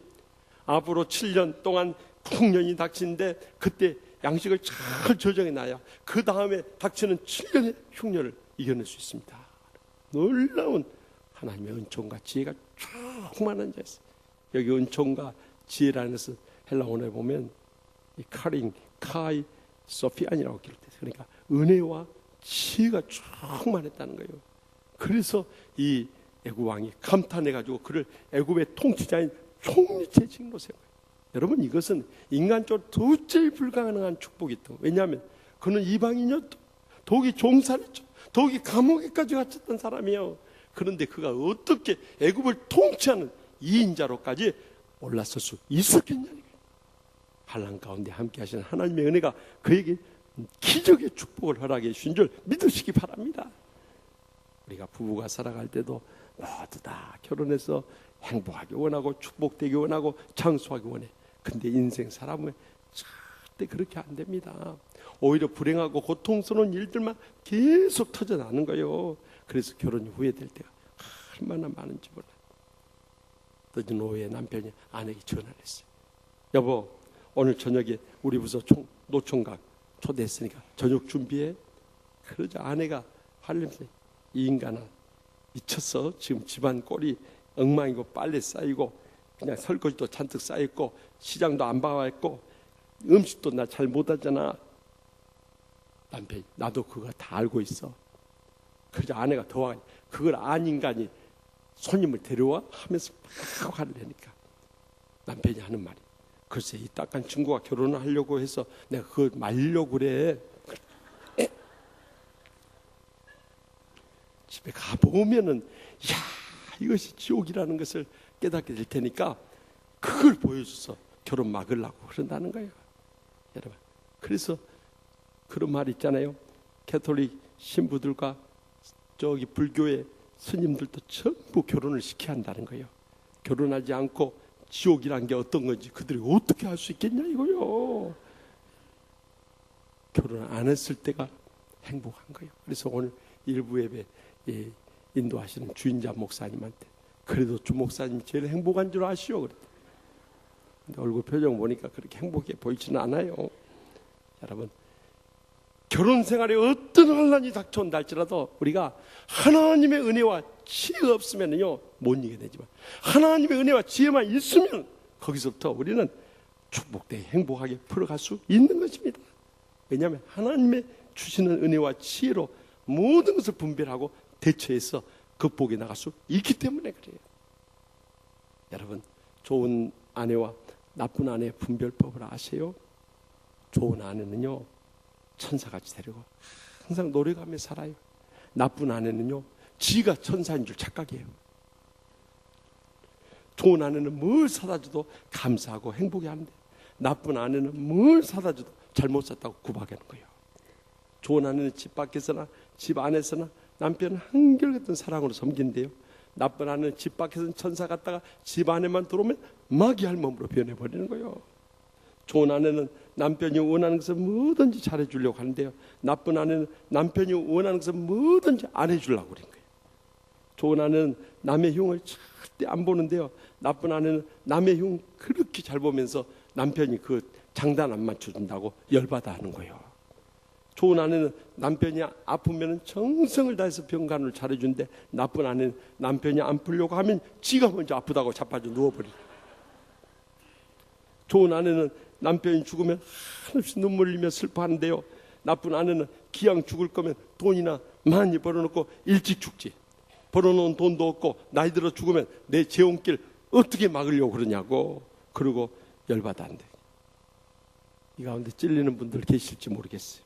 앞으로 7년 동안 풍년이 닥치는데 그때 양식을 잘 조정해 놔야 그 다음에 닥치는 7년의 흉년을 이겨낼 수 있습니다. 놀라운 하나님의 은총과 지혜가 충만한 자였어요. 여기 은총과 지혜라는 것은 헬라어에 보면 이 카이 소피안이라고 기록돼요. 그러니까 은혜와 지혜가 충만했다는 거예요. 그래서 이 애굽 왕이 감탄해가지고 그를 애굽의 통치자인 총리체직으로 세워요. 여러분 이것은 인간적으로 도저히 불가능한 축복이었던 거예요. 왜냐하면 그는 이방인이었고 독이 종살이죠. 독이 감옥에까지 갇혔던 사람이에요. 그런데 그가 어떻게 애굽을 통치하는 2인자로까지 올라설 수 있었겠냐는 거예요. 환난 가운데 함께 하시는 하나님의 은혜가 그에게 기적의 축복을 허락해 주신 줄 믿으시기 바랍니다. 우리가 부부가 살아갈 때도 모두 다 결혼해서 행복하게 원하고 축복되기 원하고 장수하기 원해. 근데 인생 사람은 절대 그렇게 안 됩니다. 오히려 불행하고 고통스러운 일들만 계속 터져나는 거예요. 그래서 결혼이 후회될 때가 얼마나 많은지 몰라요. 늦은 오후에 남편이 아내에게 전화를 했어요. 여보 오늘 저녁에 우리 부서 노총각 초대했으니까 저녁 준비해. 그러자 아내가 화내면서 이 인간아 미쳤어. 지금 집안 꼴이 엉망이고 빨래 쌓이고 그냥 설거지도 잔뜩 쌓였고 시장도 안 봐왔고 음식도 나 잘 못하잖아. 남편이 나도 그거 다 알고 있어. 그러자 아내가 더 화가 그걸 안 인간이 손님을 데려와 하면서 막 화를 내니까 남편이 하는 말이 글쎄 이 딱한 친구가 결혼을 하려고 해서 내가 그걸 말려고 그래. 집에 가보면은 야 이것이 지옥이라는 것을 깨닫게 될 테니까 그걸 보여줘서 결혼 막으려고 그런다는 거예요. 여러분 그래서 그런 말 있잖아요. 캐톨릭 신부들과 저기 불교의 스님들도 전부 결혼을 시켜야 한다는 거예요. 결혼하지 않고 지옥이란 게 어떤 건지 그들이 어떻게 할 수 있겠냐 이거요. 결혼 안 했을 때가 행복한 거예요. 그래서 오늘 일부 예배 인도하시는 주인자 목사님한테 그래도 주 목사님 제일 행복한 줄 아시오. 그랬더니 근데 얼굴 표정 보니까 그렇게 행복해 보이지는 않아요. 여러분 결혼 생활에 어떤 혼란이 닥쳐온다 할지라도 우리가 하나님의 은혜와 지혜가 없으면요 못 이기게 되지만 하나님의 은혜와 지혜만 있으면 거기서부터 우리는 축복되게 행복하게 풀어갈 수 있는 것입니다. 왜냐하면 하나님의 주시는 은혜와 지혜로 모든 것을 분별하고 대처해서 극복해 나갈 수 있기 때문에 그래요. 여러분 좋은 아내와 나쁜 아내의 분별법을 아세요? 좋은 아내는요 천사같이 데리고 항상 노력하며 살아요. 나쁜 아내는요 지가 천사인 줄 착각해요. 좋은 아내는 뭘 사다 줘도 감사하고 행복해 하는데 나쁜 아내는 뭘 사다 줘도 잘못 샀다고 구박하는 거예요. 좋은 아내는 집 밖에서나 집 안에서나 남편은 한결같은 사랑으로 섬긴대요. 나쁜 아내는 집 밖에서는 천사 같다가 집 안에만 들어오면 마귀할 몸으로 변해버리는 거예요. 좋은 아내는 남편이 원하는 것을 뭐든지 잘해주려고 하는데요. 나쁜 아내는 남편이 원하는 것을 뭐든지 안 해주려고 그런 거예요. 좋은 아내는 남의 흉을 절대 안 보는데요. 나쁜 아내는 남의 흉 그렇게 잘 보면서 남편이 그 장단 안 맞춰준다고 열받아 하는 거예요. 좋은 아내는 남편이 아프면 정성을 다해서 병간호를 잘해주는데 나쁜 아내는 남편이 안 풀려고 하면 지가 먼저 아프다고 자빠져 누워버려요. 좋은 아내는 남편이 죽으면 한없이 눈물 흘리며 슬퍼하는데요. 나쁜 아내는 기왕 죽을 거면 돈이나 많이 벌어놓고 일찍 죽지. 벌어놓은 돈도 없고 나이 들어 죽으면 내 재혼길 어떻게 막으려고 그러냐고. 그러고 열받아 한대. 이 가운데 찔리는 분들 계실지 모르겠어요.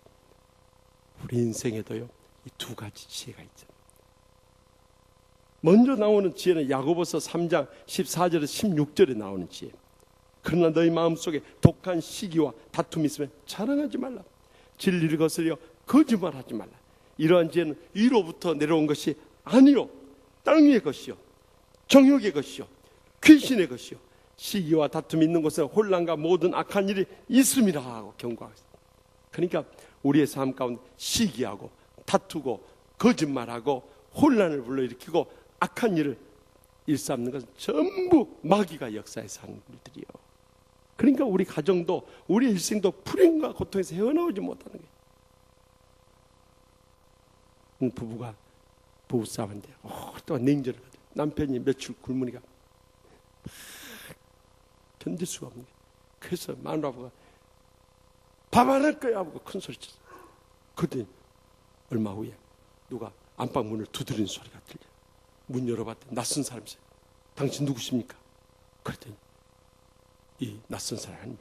우리 인생에도요 이 두 가지 지혜가 있죠. 먼저 나오는 지혜는 야고보서 3장 14절에서 16절에 나오는 지혜. 그러나 너희 마음속에 독한 시기와 다툼이 있으면 자랑하지 말라. 진리를 거스려 거짓말하지 말라. 이러한 지혜는 위로부터 내려온 것이 아니요 땅 위의 것이요 정욕의 것이요 귀신의 것이요 시기와 다툼이 있는 곳에 혼란과 모든 악한 일이 있음이라 하고 경고하겠습니다. 그러니까 우리의 삶 가운데 시기하고 다투고 거짓말하고 혼란을 불러일으키고 악한 일을 일삼는 것은 전부 마귀가 역사에서 하는 일들이요. 그러니까 우리 가정도 우리 일생도 불행과 고통에서 헤어나오지 못하는 거예요. 부부가 부부싸움인데 오랫동안 냉전을 가지고 남편이 며칠 굶으니까 견딜 수가 없는 거예요. 그래서 마누라가 밥 안 할 거야 하고 큰 소리 쳤어요. 그랬더니 얼마 후에 누가 안방 문을 두드리는 소리가 들려. 문 열어봤더니 낯선 사람이 있어요. 당신 누구십니까? 그랬더니 이 낯선 사람이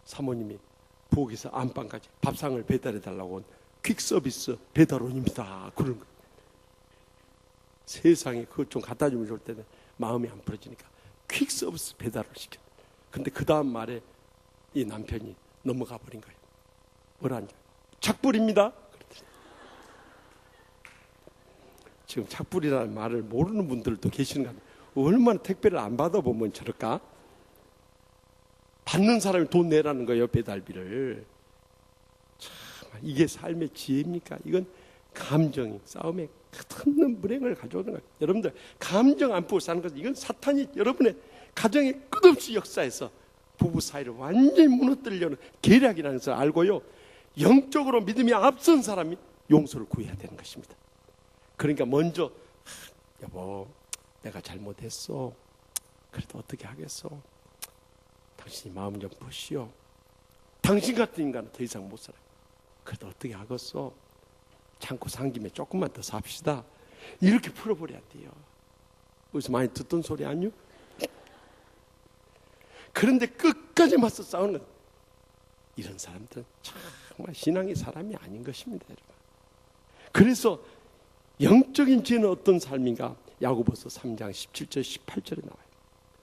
사모님이 부엌에서 안방까지 밥상을 배달해달라고 온 퀵서비스 배달원입니다. 그런 거예요. 세상에 그거 좀 갖다 주면 좋을 때는 마음이 안 풀어지니까 퀵서비스 배달을 시켰어요. 근데 그 다음 말에 이 남편이 넘어가 버린 거예요. 뭐라는 줄 착불입니다. 그랬더니 지금 착불이라는 말을 모르는 분들도 계시는 것 같아요. 얼마나 택배를 안 받아보면 저럴까? 받는 사람이 돈 내라는 거예요. 배달비를. 참 이게 삶의 지혜입니까? 이건 감정이 싸움에 큰 불행을 가져오는 거예요. 여러분들 감정 안 풀고 사는 것은 이건 사탄이 여러분의 가정에 끝없이 역사해서 부부 사이를 완전히 무너뜨리려는 계략이라는 것을 알고요. 영적으로 믿음이 앞선 사람이 용서를 구해야 되는 것입니다. 그러니까 먼저 여보 내가 잘못했어. 그래도 어떻게 하겠어. 당신이 마음 좀 푸시오. 당신 같은 인간은 더 이상 못 살아요. 그래도 어떻게 하겠어. 참고 산 김에 조금만 더 삽시다. 이렇게 풀어버려야 돼요. 어디서 많이 듣던 소리 아니요? 그런데 끝까지 맞서 싸우는 건 이런 사람들은 정말 신앙의 사람이 아닌 것입니다. 여러분. 그래서 영적인 지혜는 어떤 삶인가? 야고보서 3장 17절 18절에 나와요.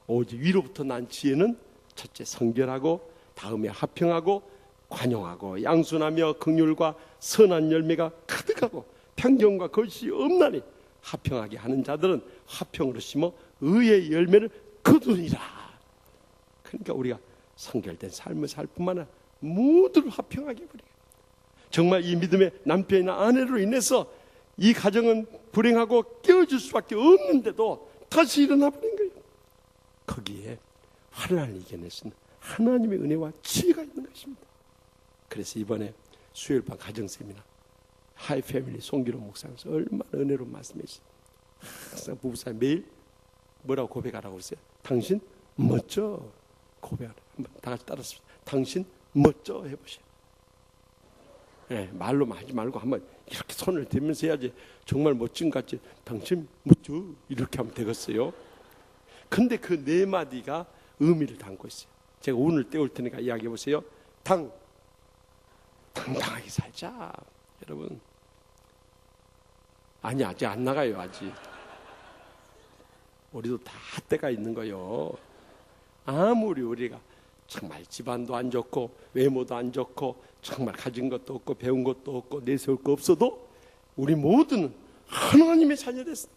오직 위로부터 난 지혜는 첫째 성결하고 다음에 화평하고 관용하고 양순하며 긍휼과 선한 열매가 가득하고 편견과 거짓이 없나니 화평하게 하는 자들은 화평으로 심어 의의 열매를 거두니라. 그러니까 우리가 성결된 삶을 살 뿐만 아니라 모두를 화평하게 해버려요. 정말 이 믿음의 남편이나 아내로 인해서 이 가정은 불행하고 깨어질 수밖에 없는데도 다시 일어나 버린 거예요. 거기에 환난을 이겨낼 수 있는 하나님의 은혜와 지혜가 있는 것입니다. 그래서 이번에 수요일 밤 가정 세미나 하이 패밀리 송기로 목사님께서 얼마나 은혜로운 말씀이시죠. 항상 부부사이 매일 뭐라고 고백하라고 그랬어요? 당신 멋져. 고백하라. 한번 다 같이 따라서 당신 멋져 해보세요. 네, 말로만 하지 말고 한번 이렇게 손을 대면서 해야지 정말 멋진 것 같지. 당신 멋져 이렇게 하면 되겠어요. 근데 그 네 마디가 의미를 담고 있어요. 제가 오늘 때울 테니까 이야기해 보세요. 당당하게 살자. 여러분 아니 아직 안 나가요. 아직 우리도 다 때가 있는 거요. 아무리 우리가 정말 집안도 안 좋고 외모도 안 좋고 정말 가진 것도 없고 배운 것도 없고 내세울 거 없어도 우리 모두는 하나님의 자녀됐어.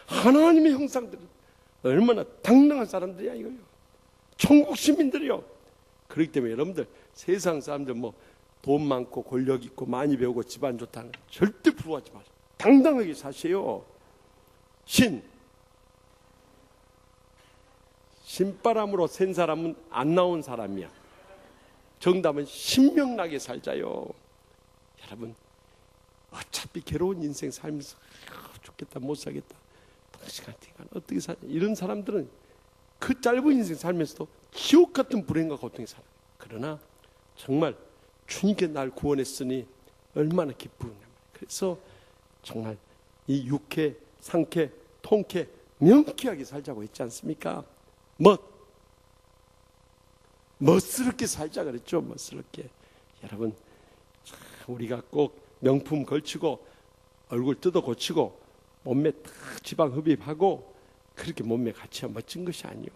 하나님의 형상들 얼마나 당당한 사람들이야 이거요. 천국 시민들이요. 그렇기 때문에 여러분들 세상 사람들 뭐 돈 많고 권력 있고 많이 배우고 집안 좋다는 거 절대 부러워하지 마세요. 당당하게 사세요. 신바람으로 센 사람은 안 나온 사람이야. 정답은 신명나게 살자요. 여러분 어차피 괴로운 인생 살면서 죽겠다 못 살겠다 당신한테 어떻게 사냐 이런 사람들은 그 짧은 인생 살면서도 지옥 같은 불행과 고통에 살아요. 그러나 정말 주님께 날 구원했으니 얼마나 기쁘냐. 그래서 정말 이 육회, 상쾌, 통쾌, 명쾌하게 살자고 했지 않습니까? 멋스럽게 살자 그랬죠. 멋스럽게. 여러분 우리가 꼭 명품 걸치고 얼굴 뜯어 고치고 몸매 딱 지방 흡입하고 그렇게 몸매 가치가 멋진 것이 아니요.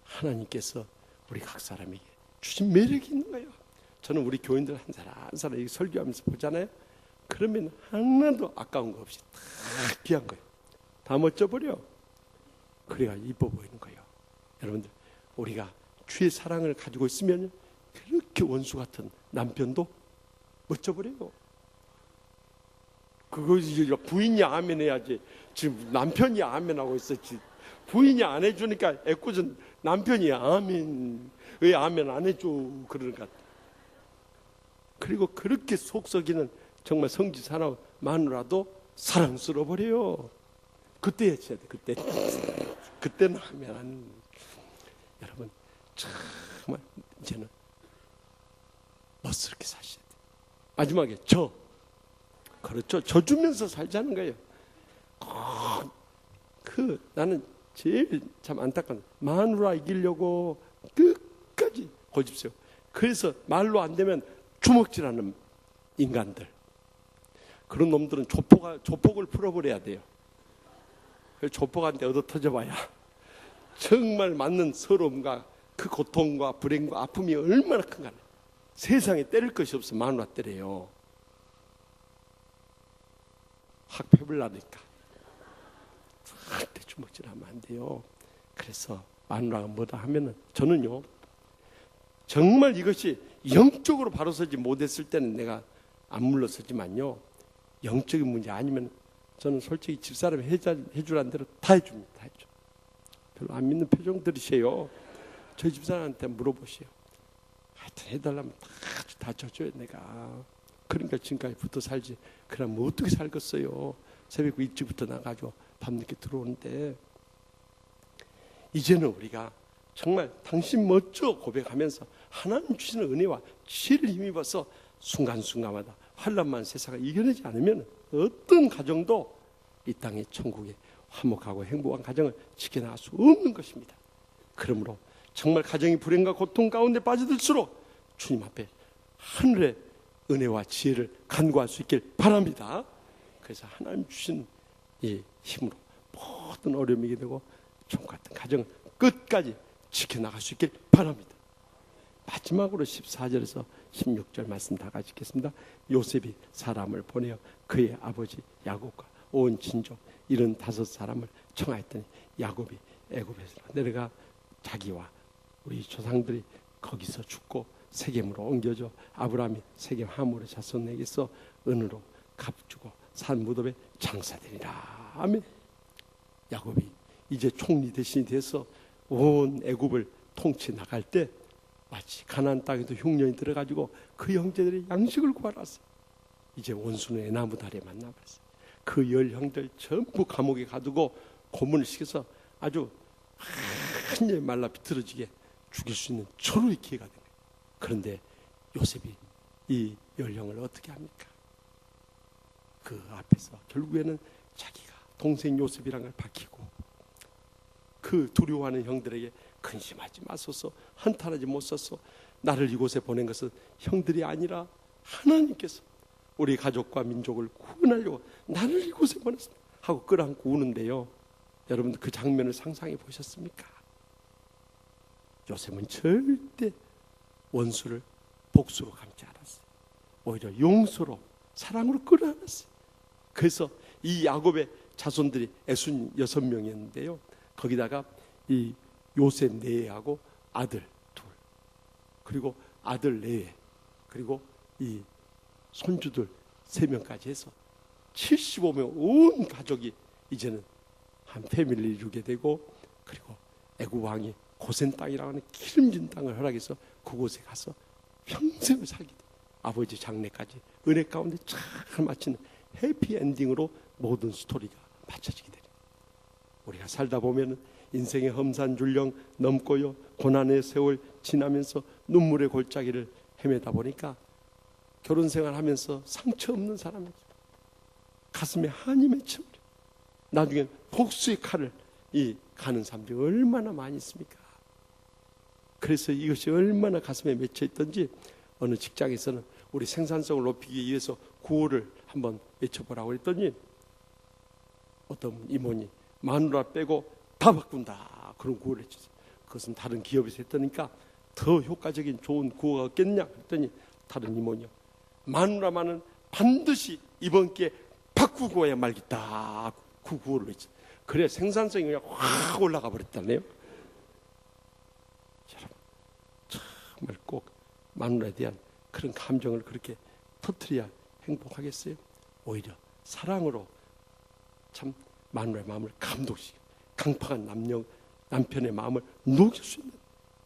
하나님께서 우리 각 사람에게 주신 매력이 있는 거예요. 저는 우리 교인들 한 사람 한 사람 이 설교하면서 보잖아요. 그러면 하나도 아까운 거 없이 다 귀한 거예요. 다 멋져버려. 그래야 이뻐 보이는 거예요. 여러분들, 우리가 주의 사랑을 가지고 있으면 그렇게 원수 같은 남편도 멋져버려요. 그거 이제 부인이 아멘 해야지. 지금 남편이 아멘 하고 있었지. 부인이 안 해주니까 애꿎은 남편이 아멘. 왜 아멘 안 해줘? 그러니까. 그리고 그렇게 속 썩이는 정말 성지 사나운 마누라도 사랑스러워 버려요. 그때 해줘야 돼. 그때는 하면 안. 여러분, 정말 이제는 멋스럽게 사셔야 돼. 마지막에 그렇죠. 저 주면서 살자는 거예요. 나는 제일 참 안타까운 마누라 이기려고 끝까지 고집세요. 그래서 말로 안 되면 주먹질하는 인간들. 그런 놈들은 조폭을 풀어버려야 돼요. 조폭한테 얻어 터져봐야 정말 맞는 서러움과 그 고통과 불행과 아픔이 얼마나 큰가. 세상에 때릴 것이 없어 마누라 때려요. 확 패불라니까 절대 주먹질하면 안 돼요. 그래서 마누라가 뭐다 하면은 저는요 정말 이것이 영적으로 바로 서지 못했을 때는 내가 안 물러서지만요 영적인 문제 아니면 저는 솔직히 집사람이 해주라는 대로 다 해줍니다. 다 해줘. 별로 안 믿는 표정 들으세요. 저희 집사람한테 물어보세요. 하여튼 해달라면 다 줘줘요 내가. 그러니까 지금까지 붙어 살지. 그럼 뭐 어떻게 살겠어요. 새벽 일찍부터 나가죠. 밤늦게 들어오는데. 이제는 우리가 정말 당신 멋져 고백하면서 하나님 주시는 은혜와 지혜를 힘입어서 순간순간마다 환난만 세상을 이겨내지 않으면 어떤 가정도 이 땅의 천국의 화목하고 행복한 가정을 지켜나갈 수 없는 것입니다. 그러므로 정말 가정이 불행과 고통 가운데 빠져들수록 주님 앞에 하늘의 은혜와 지혜를 간구할 수 있길 바랍니다. 그래서 하나님 주신 이 힘으로 모든 어려움이 되고 종 같은 가정을 끝까지 지켜나갈 수 있길 바랍니다. 마지막으로 14절에서 16절 말씀 다 같이 읽겠습니다. 요셉이 사람을 보내어 그의 아버지 야곱과 온 친족 75사람을 청하였더니 야곱이 애굽에서 내려가 자기와 우리 조상들이 거기서 죽고 세겜으로 옮겨져 아브라함이 세겜 하물의 자손에게서 은으로 값주고 산 무덤에 장사되리라. 아멘. 야곱이 이제 총리 대신이 돼서 온 애굽을 통치 나갈 때 마치 가나안 땅에도 흉년이 들어가지고 그 형제들이 양식을 구하러 왔어요. 이제 원수는 애나무 다리에 만나버렸어요. 그 10형들 전부 감옥에 가두고 고문을 시켜서 아주 한일 말라 비틀어지게 죽일 수 있는 절호의 기회가 된 거예요. 그런데 요셉이 이 10형을 어떻게 합니까? 그 앞에서 결국에는 자기가 동생 요셉이란 걸 밝히고 그 두려워하는 형들에게 근심하지 마소서, 한탄하지 못 썼어. 나를 이곳에 보낸 것은 형들이 아니라 하나님께서 우리 가족과 민족을 구원하려고 나를 이곳에 보냈어 하고 끌어안고 우는데요. 여러분들 그 장면을 상상해 보셨습니까? 요셉은 절대 원수를 복수로 감지 않았어요. 오히려 용서로 사랑으로 끌어안았어요. 그래서 이 야곱의 자손들이 66명이었는데요. 거기다가 이 요셉 네하고 아들 둘, 그리고 아들 네, 그리고 이 손주들 3명까지 해서 75명 온 가족이 이제는 한 패밀리를 이루게 되고, 그리고 애굽 왕이 고센 땅이라고 하는 기름진 땅을 허락해서 그곳에 가서 평생을 살게 돼. 아버지 장례까지 은혜 가운데 잘 마치는 해피엔딩으로 모든 스토리가 맞춰지게 됩니다. 우리가 살다 보면 인생의 험산줄령 넘고요, 고난의 세월 지나면서 눈물의 골짜기를 헤매다 보니까 결혼 생활하면서 상처 없는 사람이 가슴에 한이 맺혀버려. 나중에 복수의 칼을 가는 사람들이 얼마나 많이 있습니까? 그래서 이것이 얼마나 가슴에 맺혀 있던지 어느 직장에서는 우리 생산성을 높이기 위해서 구호를 한번 외쳐보라고 했더니 어떤 임원이 마누라 빼고 다 바꾼다 그런 구호를 해주세요. 그것은 다른 기업에서 했다니까 더 효과적인 좋은 구호가 없겠냐 했더니 다른 임원이요, 마누라만은 반드시 이번 기회에 바꾸고 해야 말겠다 그 구호를 외쳐. 그래 생산성이 그냥 확 올라가 버렸다네요. 여러분 정말 꼭 마누라에 대한 그런 감정을 그렇게 터뜨려야 행복하겠어요? 오히려 사랑으로 참 마누라의 마음을 감동시키고 강팍한 남편의 마음을 녹일 수 있는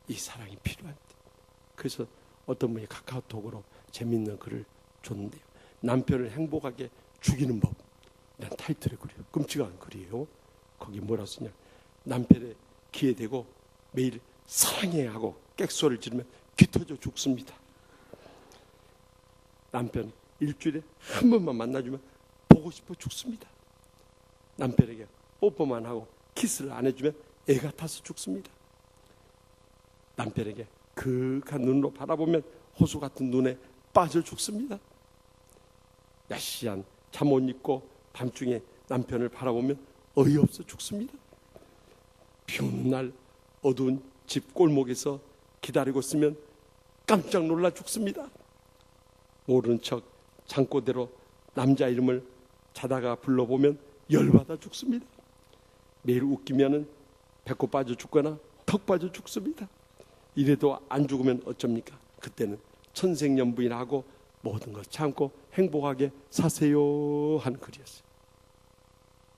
이 사랑이 필요합니다. 그래서 어떤 분이 카카오톡으로 재밌는 글을 줬는데요, 남편을 행복하게 죽이는 법 이런 타이틀의 글이에요. 끔찍한 글이에요. 거기 뭐라 쓰냐, 남편의 귀에 대고 매일 사랑해 하고 객소리를 지르면 귀 터져 죽습니다. 남편 일주일에 한 번만 만나주면 보고 싶어 죽습니다. 남편에게 뽀뽀만 하고 키스를 안 해주면 애가 타서 죽습니다. 남편에게 그윽한 눈으로 바라보면 호수 같은 눈에 빠져 죽습니다. 야시한 잠 못 입고 밤중에 남편을 바라보면 어이없어 죽습니다. 비 오는 날 어두운 집 골목에서 기다리고 있으면 깜짝 놀라 죽습니다. 모르는 척 잠꼬대로 남자 이름을 자다가 불러보면 열받아 죽습니다. 매일 웃기면은 배꼽 빠져 죽거나 턱 빠져 죽습니다. 이래도 안 죽으면 어쩝니까? 그때는 천생연분이라고 모든 걸 참고 행복하게 사세요 하는 글이었어요.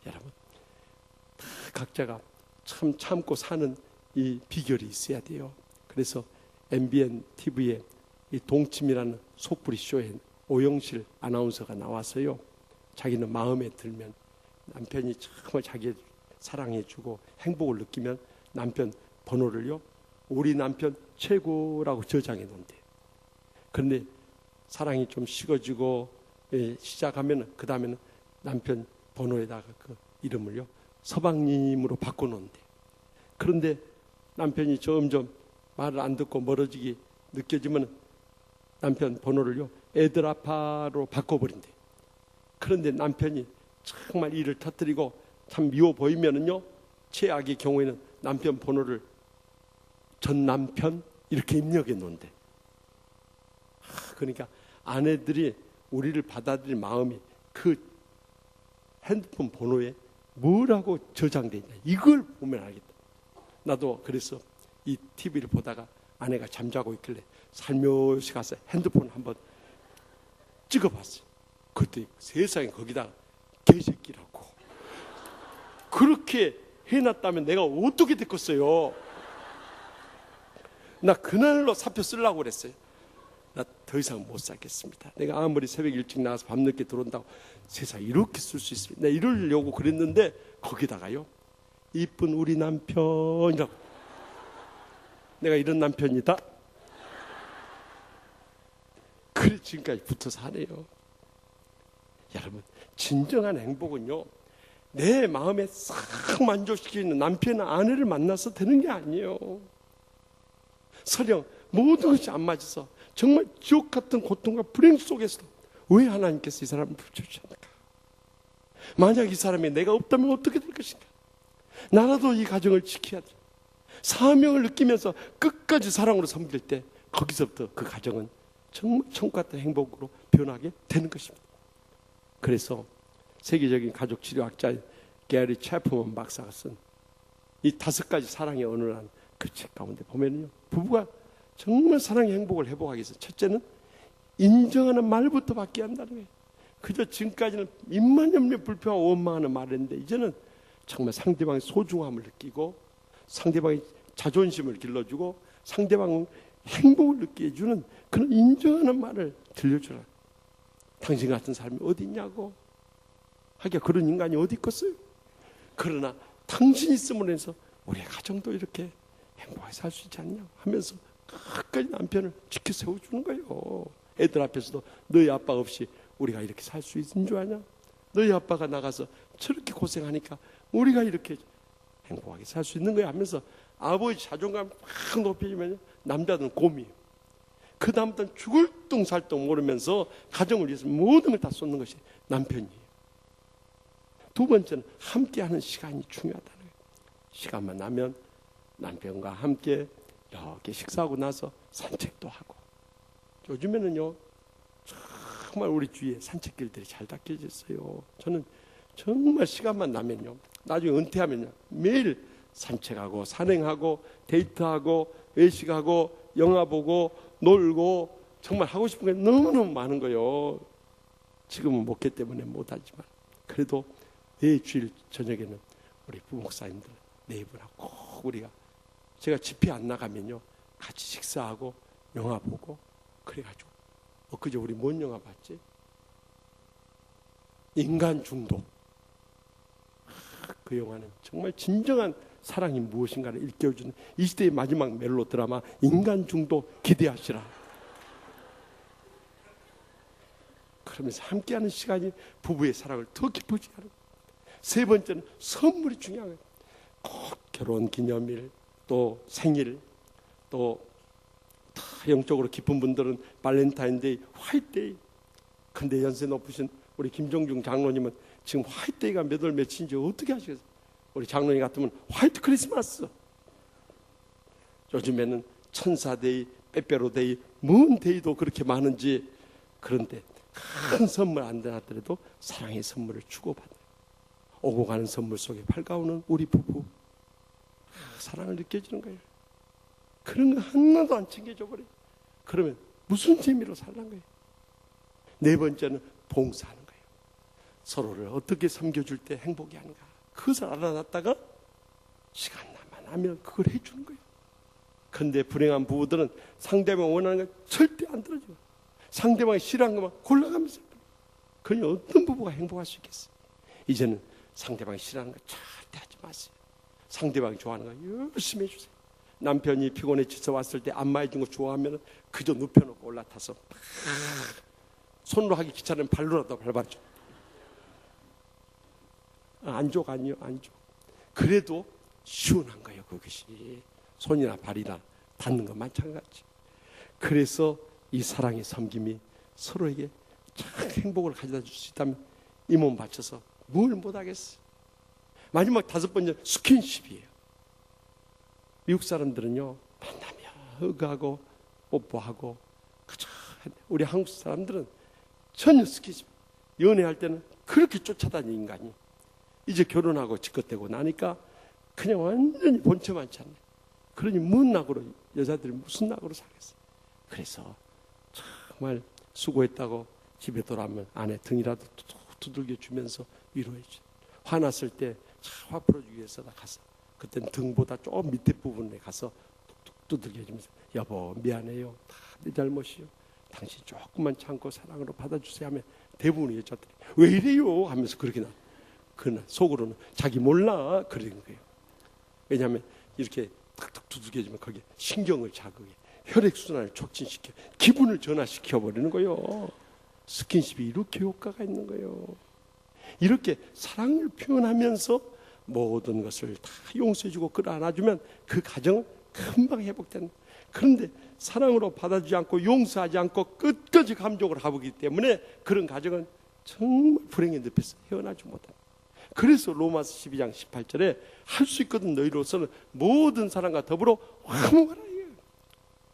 여러분 각자가 참 참고 사는 이 비결이 있어야 돼요. 그래서 MBN TV에 이 동침이라는 속풀이 쇼에 오영실 아나운서가 나와서요, 자기는 마음에 들면 남편이 정말 자기 사랑해주고 행복을 느끼면 남편 번호를요 우리 남편 최고라고 저장해 놓은대요. 그런데 사랑이 좀 식어지고 시작하면 그 다음에는 남편 번호에다가 그 이름을요 서방님으로 바꿔놓은대요. 그런데 남편이 점점 말을 안 듣고 멀어지기 느껴지면 남편 번호를요 애들 아빠로 바꿔버린대요. 그런데 남편이 정말 일을 터뜨리고 참 미워 보이면은요, 최악의 경우에는 남편 번호를 전 남편 이렇게 입력해 놓은대. 그러니까 아내들이 우리를 받아들일 마음이 그 핸드폰 번호에 뭐라고 저장되어 있냐 이걸 보면 알겠다. 나도 그래서 이 TV를 보다가 아내가 잠자고 있길래 살며시 가서 핸드폰 한번 찍어봤어요. 그때 세상에 거기다가 개새끼라고 그렇게 해놨다면 내가 어떻게 됐겠어요? 나 그날로 사표 쓰려고 그랬어요. 나 더 이상 못 살겠습니다. 내가 아무리 새벽 일찍 나가서 밤늦게 들어온다고 세상 이렇게 쓸 수 있습니다. 내가 이러려고 그랬는데 거기다가요 이쁜 우리 남편이라고, 내가 이런 남편이다. 그래 지금까지 붙어서 하네요. 여러분 진정한 행복은요 내 마음에 싹 만족시키는 남편이나 아내를 만나서 되는 게 아니에요. 설령 모든 것이 안 맞아서 정말 지옥 같은 고통과 불행 속에서도 왜 하나님께서 이 사람을 붙여주셨는가? 만약 이 사람이 내가 없다면 어떻게 될 것인가? 나라도 이 가정을 지켜야 돼. 사명을 느끼면서 끝까지 사랑으로 섬길 때 거기서부터 그 가정은 정말 천국 같은 행복으로 변하게 되는 것입니다. 그래서 세계적인 가족치료학자 게리 채프먼 박사가 쓴 이 5가지 사랑의 언어라는 그 책 가운데 보면요, 부부가 정말 사랑의 행복을 회복하기 위해서 첫째는 인정하는 말부터 바뀌어야 한다는 거예요. 그저 지금까지는 입만염려 불평하고 원망하는 말을 했는데 이제는 정말 상대방의 소중함을 느끼고 상대방의 자존심을 길러주고 상대방의 행복을 느끼게 해주는 그런 인정하는 말을 들려주라. 당신 같은 사람이 어디 있냐고. 하기야 그런 인간이 어디 있겠어요? 그러나 당신이 있음으로 해서 우리의 가정도 이렇게 행복하게 살 수 있지 않냐 하면서 끝까지 남편을 지켜 세워주는 거예요. 애들 앞에서도 너희 아빠 없이 우리가 이렇게 살 수 있는 줄 아냐? 너희 아빠가 나가서 저렇게 고생하니까 우리가 이렇게 행복하게 살 수 있는 거야 하면서 아버지 자존감 확 높여주면 남자들은 곰이에요. 그 다음부터는 죽을 똥살똥 모르면서 가정을 위해서 모든 걸 다 쏟는 것이 남편이에요. 두 번째는 함께하는 시간이 중요하다는 거예요. 시간만 나면 남편과 함께 이렇게 식사하고 나서 산책도 하고. 요즘에는요 정말 우리 주위에 산책길들이 잘 닦여져 있어요. 저는 정말 시간만 나면요, 나중에 은퇴하면요, 매일 산책하고 산행하고 데이트하고 외식하고 영화 보고 놀고 정말 하고 싶은 게 너무너무 많은 거예요. 지금은 목회 때문에 못하지만 그래도 매 주일 저녁에는 우리 부목사님들 네 분하고 꼭 우리가, 제가 집회 안 나가면요 같이 식사하고 영화 보고 그래가지고 엊그제 우리 뭔 영화 봤지? 인간 중독. 그 영화는 정말 진정한 사랑이 무엇인가를 일깨워주는 이 시대의 마지막 멜로 드라마 인간 중독 기대하시라. 그러면서 함께하는 시간이 부부의 사랑을 더 깊어지게 하는 거예요. 세 번째는 선물이 중요한 거예요. 꼭 결혼 기념일, 또 생일, 또 다 영적으로 깊은 분들은 발렌타인데이, 화이트데이. 근데 연세 높으신 우리 김종중 장로님은 지금 화이트데이가 몇 월 며칠인지 어떻게 하시겠어요? 우리 장로님 같으면 화이트 크리스마스. 요즘에는 천사데이, 빼빼로데이, 뭔 데이도 그렇게 많은지. 그런데 큰 선물 안 되나더라도 사랑의 선물을 주고받는, 오고 가는 선물 속에 밝아오는 우리 부부, 사랑을 느껴지는 거예요. 그런 거 하나도 안 챙겨줘 버려요. 그러면 무슨 재미로 살란 거예요? 네 번째는 봉사하는 거예요. 서로를 어떻게 섬겨줄 때 행복해 하는가, 그것을 알아놨다가 시간만 나면 그걸 해주는 거예요. 그런데 불행한 부부들은 상대방 원하는 걸 절대 안 들어줘요. 상대방이 싫어하는 것만 골라가면서. 그러니 어떤 부부가 행복할 수 있겠어요? 이제는 상대방이 싫어하는 거 절대 하지 마세요. 상대방이 좋아하는 거 열심히 해주세요. 남편이 피곤해 지쳐 왔을 때 안마해준 거 좋아하면 그저 눕혀놓고 올라타서 손으로 하기 귀찮으면 발로라도 밟아줘. 안족 아니요, 안족. 그래도 시원한 거예요. 그것이 손이나 발이나 닿는 것 마찬가지. 그래서 이 사랑의 섬김이 서로에게 참 행복을 가져다 줄 수 있다면 이 몸 바쳐서 뭘 못하겠어. 마지막 다섯 번째 스킨십이에요. 미국 사람들은요 만나면 허그하고 뽀뽀하고 그저, 우리 한국 사람들은 전혀 스킨십, 연애할 때는 그렇게 쫓아다니는 인간이 이제 결혼하고 집것되고 나니까 그냥 완전히 본체만 찾네. 그러니 뭔 낙으로, 여자들이 무슨 낙으로 살겠어. 그래서 정말 수고했다고 집에 돌아오면 아내 등이라도 두들겨 주면서 위로해줘. 화났을 때 화 풀어주기 위해서 나 가서, 그때는 등보다 조금 밑에 부분에 가서 툭툭 두들겨 주면서 여보 미안해요, 다 내 잘못이요, 당신 조금만 참고 사랑으로 받아주세요 하면 대부분의 여자들이 왜 이래요 하면서 그렇게 나. 그러나 속으로는 자기 몰라 그러는 거예요. 왜냐하면 이렇게 탁탁 두들겨주면 거기에 신경을 자극해, 혈액순환을 촉진시켜, 기분을 전환시켜 버리는 거예요. 스킨십이 이렇게 효과가 있는 거예요. 이렇게 사랑을 표현하면서 모든 것을 다 용서해주고 끌어안아주면 그 가정은 금방 회복된다. 그런데 사랑으로 받아주지 않고 용서하지 않고 끝까지 감정을 하기 때문에 그런 가정은 정말 불행의 늪에서 헤어나지 못한다. 그래서 로마서 12장 18절에 할 수 있거든 너희로서는 모든 사람과 더불어 화목하라.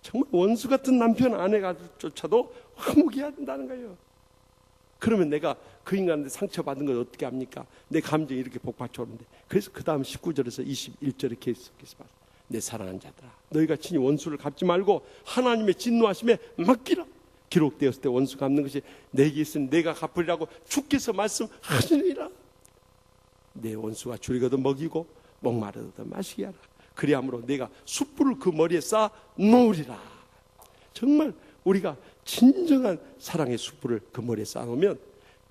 정말 원수 같은 남편 아내가 쫓아도 화목해야 된다는 거예요. 그러면 내가 그 인간한테 상처받은 걸 어떻게 합니까? 내 감정이 이렇게 복받쳐 오는데. 그래서 그 다음 19절에서 21절에 계속해서 봐. 내 사랑하는 자들아, 너희가 친히 원수를 갚지 말고 하나님의 진노하심에 맡기라. 기록되었을 때 원수 갚는 것이 내게 있으니 내가 갚으리라고 주께서 말씀하시니라. 내 원수가 줄이거든 먹이고 목마르거든 마시게 하라. 그리함으로 내가 숯불을 그 머리에 쌓아 놓으리라. 정말 우리가 진정한 사랑의 숯불을 그 머리에 쌓아놓으면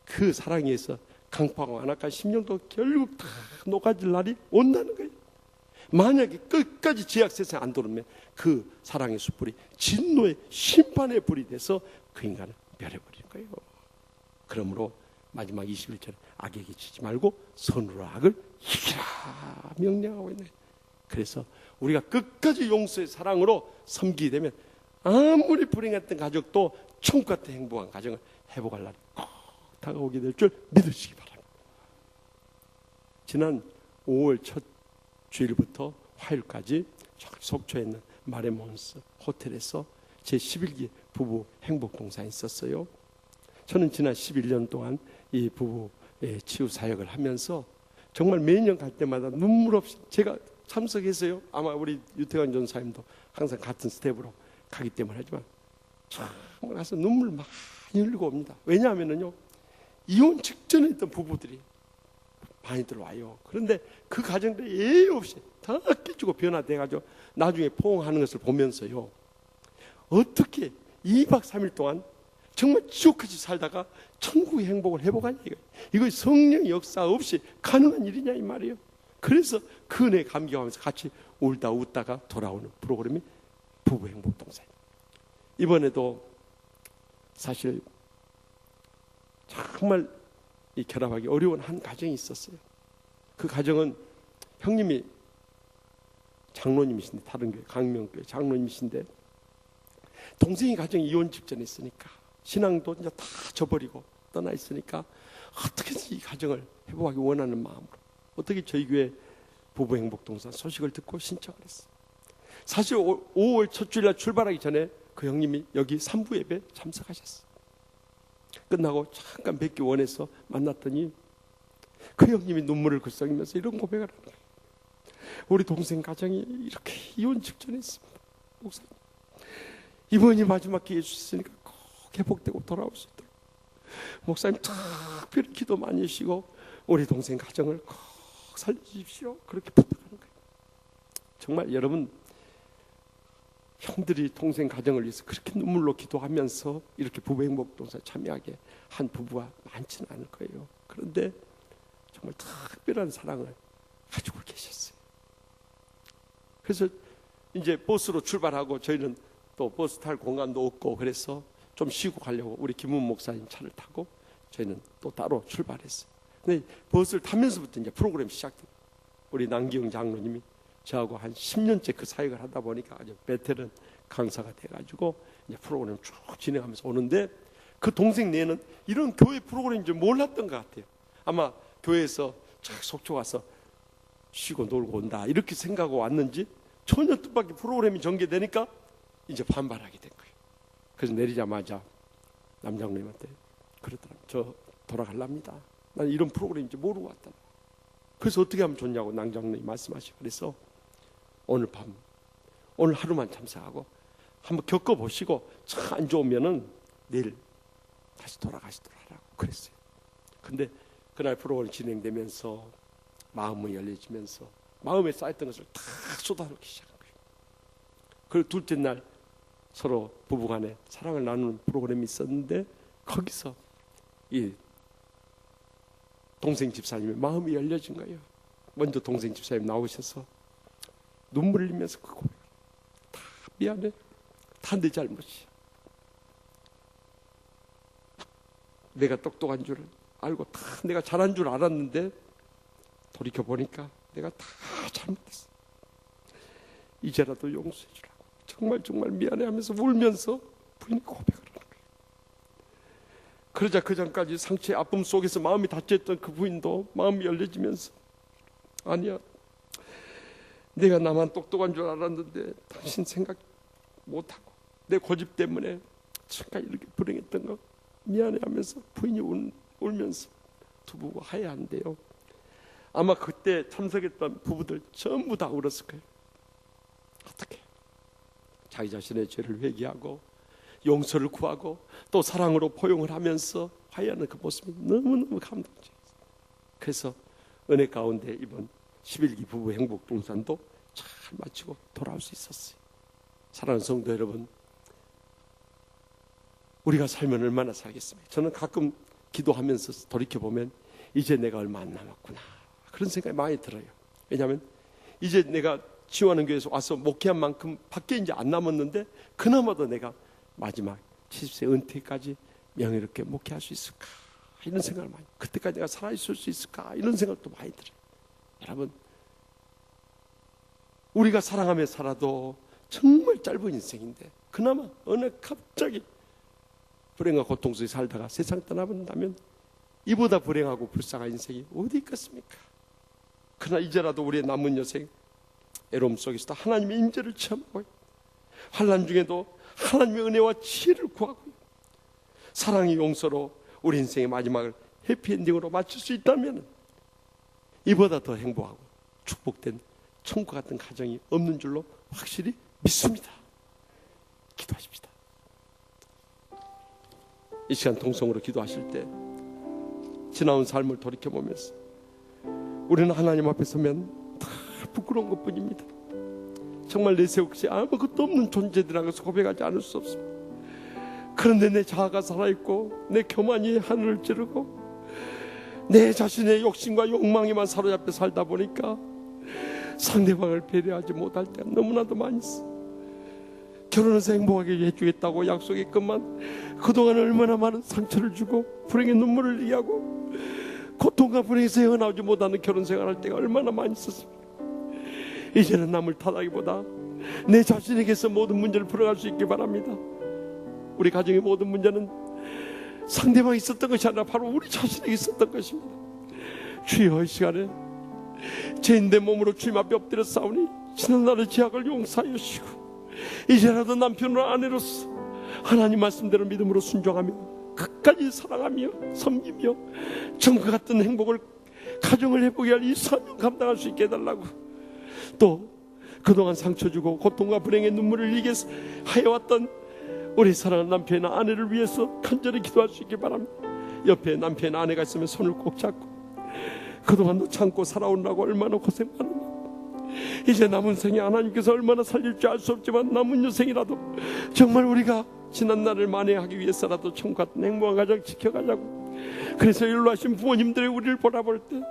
그 사랑에 의해서 강파가 완악한 심령도 결국 다 녹아질 날이 온다는 거예요. 만약에 끝까지 죄악 세상에 안 들어오면 그 사랑의 숯불이 진노의 심판의 불이 돼서 그 인간을 멸해버리는 거예요. 그러므로 마지막 21절에 악에게 지지 말고 선으로 악을 이기라 명령하고 있는 거예요. 그래서 우리가 끝까지 용서의 사랑으로 섬기게 되면 아무리 불행했던 가족도 천국 같은 행복한 가정을 회복할 날이 꼭 다가오게 될 줄 믿으시기 바랍니다. 지난 5월 첫 주일부터 화요일까지 속초에 있는 마레몬스 호텔에서 제 11기 부부 행복동산이 있었어요. 저는 지난 11년 동안 이 부부의 치유 사역을 하면서 정말 매년 갈 때마다 눈물 없이 제가 참석했어요. 아마 우리 유태관 전사님도 항상 같은 스텝으로 가기 때문에 하지만 정말 가서 눈물 많이 흘리고 옵니다. 왜냐하면요, 이혼 직전에 있던 부부들이 많이 들어와요. 그런데 그 가정들이 예의 없이 다 깨지고 변화돼가지고 나중에 포옹하는 것을 보면서요, 어떻게 2박 3일 동안 정말 지옥같이 살다가 천국의 행복을 회복하냐 이거 성령의 역사 없이 가능한 일이냐 이 말이에요. 그래서 그 은혜에 감격하면서 같이 울다 웃다가 돌아오는 프로그램이 부부 행복 동산. 이번에도 사실 정말 이 결합하기 어려운 한 가정이 있었어요. 그 가정은 형님이 장로님이신데, 다른 교회 강명교회 장로님이신데 동생이 가정이 이혼 직전에 있으니까 신앙도 이제 다 저버리고 떠나 있으니까 어떻게든 이 가정을 회복하기 원하는 마음으로 어떻게 저희 교회 부부 행복 동산 소식을 듣고 신청을 했어요. 사실 5월 첫 주일날 출발하기 전에 그 형님이 여기 3부 예배 참석하셨어요. 끝나고 잠깐 뵙기 원해서 만났더니 그 형님이 눈물을 글썽이면서 이런 고백을 하는 거예요. 우리 동생 가정이 이렇게 이혼 직전에 있습니다. 목사님, 이번이 마지막 기회 주셨으니까 꼭 회복되고 돌아올 수 있도록 목사님 특별히 기도 많이 해주시고 우리 동생 가정을 꼭 살려주십시오. 그렇게 부탁하는 거예요. 정말 여러분, 형들이 동생 가정을 위해서 그렇게 눈물로 기도하면서 이렇게 부부 행복동산에 참여하게 한 부부가 많지는 않을 거예요. 그런데 정말 특별한 사랑을 가지고 계셨어요. 그래서 이제 버스로 출발하고 저희는 또 버스 탈 공간도 없고 그래서 좀 쉬고 가려고 우리 김문 목사님 차를 타고 저희는 또 따로 출발했어요. 근데 버스를 타면서부터 이제 프로그램이 시작돼요. 우리 남기영 장로님이 저하고 한 10년째 그 사역을 하다 보니까 아주 베테랑 강사가 돼가지고 이제 프로그램을 쭉 진행하면서 오는데 그 동생 내에는 이런 교회 프로그램인 줄 몰랐던 것 같아요. 아마 교회에서 쫙 속초 가서 쉬고 놀고 온다 이렇게 생각하고 왔는지 전혀 뜻밖의 프로그램이 전개되니까 이제 반발하게 된 거예요. 그래서 내리자마자 남장로님한테 그러더라고요. 저 돌아갈랍니다. 난 이런 프로그램인지 모르고 왔다. 그래서 어떻게 하면 좋냐고 남장로님이 말씀하시고 그래서 오늘 밤, 오늘 하루만 참석하고 한번 겪어보시고 참 안 좋으면은 내일 다시 돌아가시도록 하라고 그랬어요. 근데 그날 프로그램 진행되면서 마음이 열려지면서 마음에 쌓였던 것을 다 쏟아놓기 시작한 거예요. 그리고 둘째 날 서로 부부간에 사랑을 나누는 프로그램이 있었는데 거기서 이 동생 집사님의 마음이 열려진 거예요. 먼저 동생 집사님 나오셔서 눈물 흘리면서 그 고백을 다 미안해, 다 내 잘못이야. 내가 똑똑한 줄 알고 다 내가 잘한 줄 알았는데 돌이켜보니까 내가 다 잘못했어. 이제라도 용서해 주라고 정말 정말 미안해하면서 울면서 부인이 고백을 하는 거예요. 그러자 그 전까지 상처의 아픔 속에서 마음이 닫혀있던 그 부인도 마음이 열려지면서 아니야, 내가 나만 똑똑한 줄 알았는데 당신 생각 못하고 내 고집 때문에 잠깐 이렇게 불행했던 거 미안해하면서 부인이 울면서 두 부부가 화해한대요. 아마 그때 참석했던 부부들 전부 다 울었을 거예요. 어떻게 자기 자신의 죄를 회개하고 용서를 구하고 또 사랑으로 포용을 하면서 화해하는 그 모습이 너무너무 감동적이었어요. 그래서 은혜 가운데 이번 11기 부부 행복동산도 잘 마치고 돌아올 수 있었어요. 사랑하는 성도 여러분, 우리가 살면 얼마나 살겠습니까? 저는 가끔 기도하면서 돌이켜보면 이제 내가 얼마 안 남았구나 그런 생각이 많이 들어요. 왜냐하면 이제 내가 지원하는 교회에서 와서 목회한 만큼 밖에 이제 안 남았는데 그나마도 내가 마지막 70세 은퇴까지 명예롭게 목회할 수 있을까 이런 생각을 많이, 그때까지 내가 살아있을 수 있을까 이런 생각도 많이 들어요. 여러분, 우리가 사랑하며 살아도 정말 짧은 인생인데 그나마 어느 갑자기 불행과 고통 속에 살다가 세상 떠나본다면 이보다 불행하고 불쌍한 인생이 어디 있겠습니까? 그러나 이제라도 우리의 남은 여생 애로움 속에서도 하나님의 임재를 체험하고 환난 중에도 하나님의 은혜와 지혜를 구하고 사랑의 용서로 우리 인생의 마지막을 해피엔딩으로 마칠 수 있다면 이보다 더 행복하고 축복된 천국 같은 가정이 없는 줄로 확실히 믿습니다. 기도하십시다. 이 시간 동성으로 기도하실 때 지나온 삶을 돌이켜보면서 우리는 하나님 앞에 서면 다 부끄러운 것뿐입니다. 정말 내세우지 아무것도 없는 존재들이라는 것을 고백하지 않을 수 없습니다. 그런데 내 자아가 살아있고 내 교만이 하늘을 찌르고 내 자신의 욕심과 욕망에만 사로잡혀 살다 보니까 상대방을 배려하지 못할 때가 너무나도 많이 있어. 결혼해서 행복하게 해주겠다고 약속했건만 그동안 얼마나 많은 상처를 주고 불행의 눈물을 이해하고 고통과 불행에서 헤어나오지 못하는 결혼 생활할 때가 얼마나 많이 있었습니까? 이제는 남을 탓하기보다 내 자신에게서 모든 문제를 풀어갈 수 있길 바랍니다. 우리 가정의 모든 문제는 상대방이 있었던 것이 아니라 바로 우리 자신에게 있었던 것입니다. 주여, 이 시간에 죄인된 몸으로 주님 앞에 엎드려 싸우니 지난날의 죄악을 용서하여 주시고 이제라도 남편으로 아내로서 하나님 말씀대로 믿음으로 순종하며 끝까지 사랑하며 섬기며 정과 같은 행복을 가정을 회복해야 할 이 사명 감당할 수 있게 해달라고, 또 그동안 상처 주고 고통과 불행의 눈물을 흘리게 하여왔던 우리 사랑하는 남편이나 아내를 위해서 간절히 기도할 수 있길 바랍니다. 옆에 남편이나 아내가 있으면 손을 꼭 잡고 그동안 너 참고 살아오느라고 얼마나 고생 많았나. 이제 남은 생에 하나님께서 얼마나 살릴지 알 수 없지만 남은 여생이라도 정말 우리가 지난 날을 만회하기 위해서라도 천국 같은 행복한 가정 지켜가자고. 그래서 연로하신 부모님들의 우리를 바라볼 때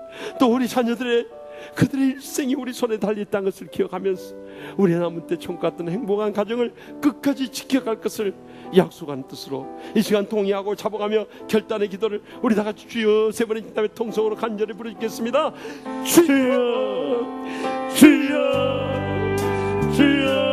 또 우리 자녀들의 그들의 일생이 우리 손에 달려있다는 것을 기억하면서 우리 남은 때 천국 같은 행복한 가정을 끝까지 지켜갈 것을 약속한 뜻으로 이 시간 동의하고 잡아가며 결단의 기도를 우리 다 같이 주여 세 번의 다음에 통성으로 간절히 부르겠습니다. 주여 주여 주여.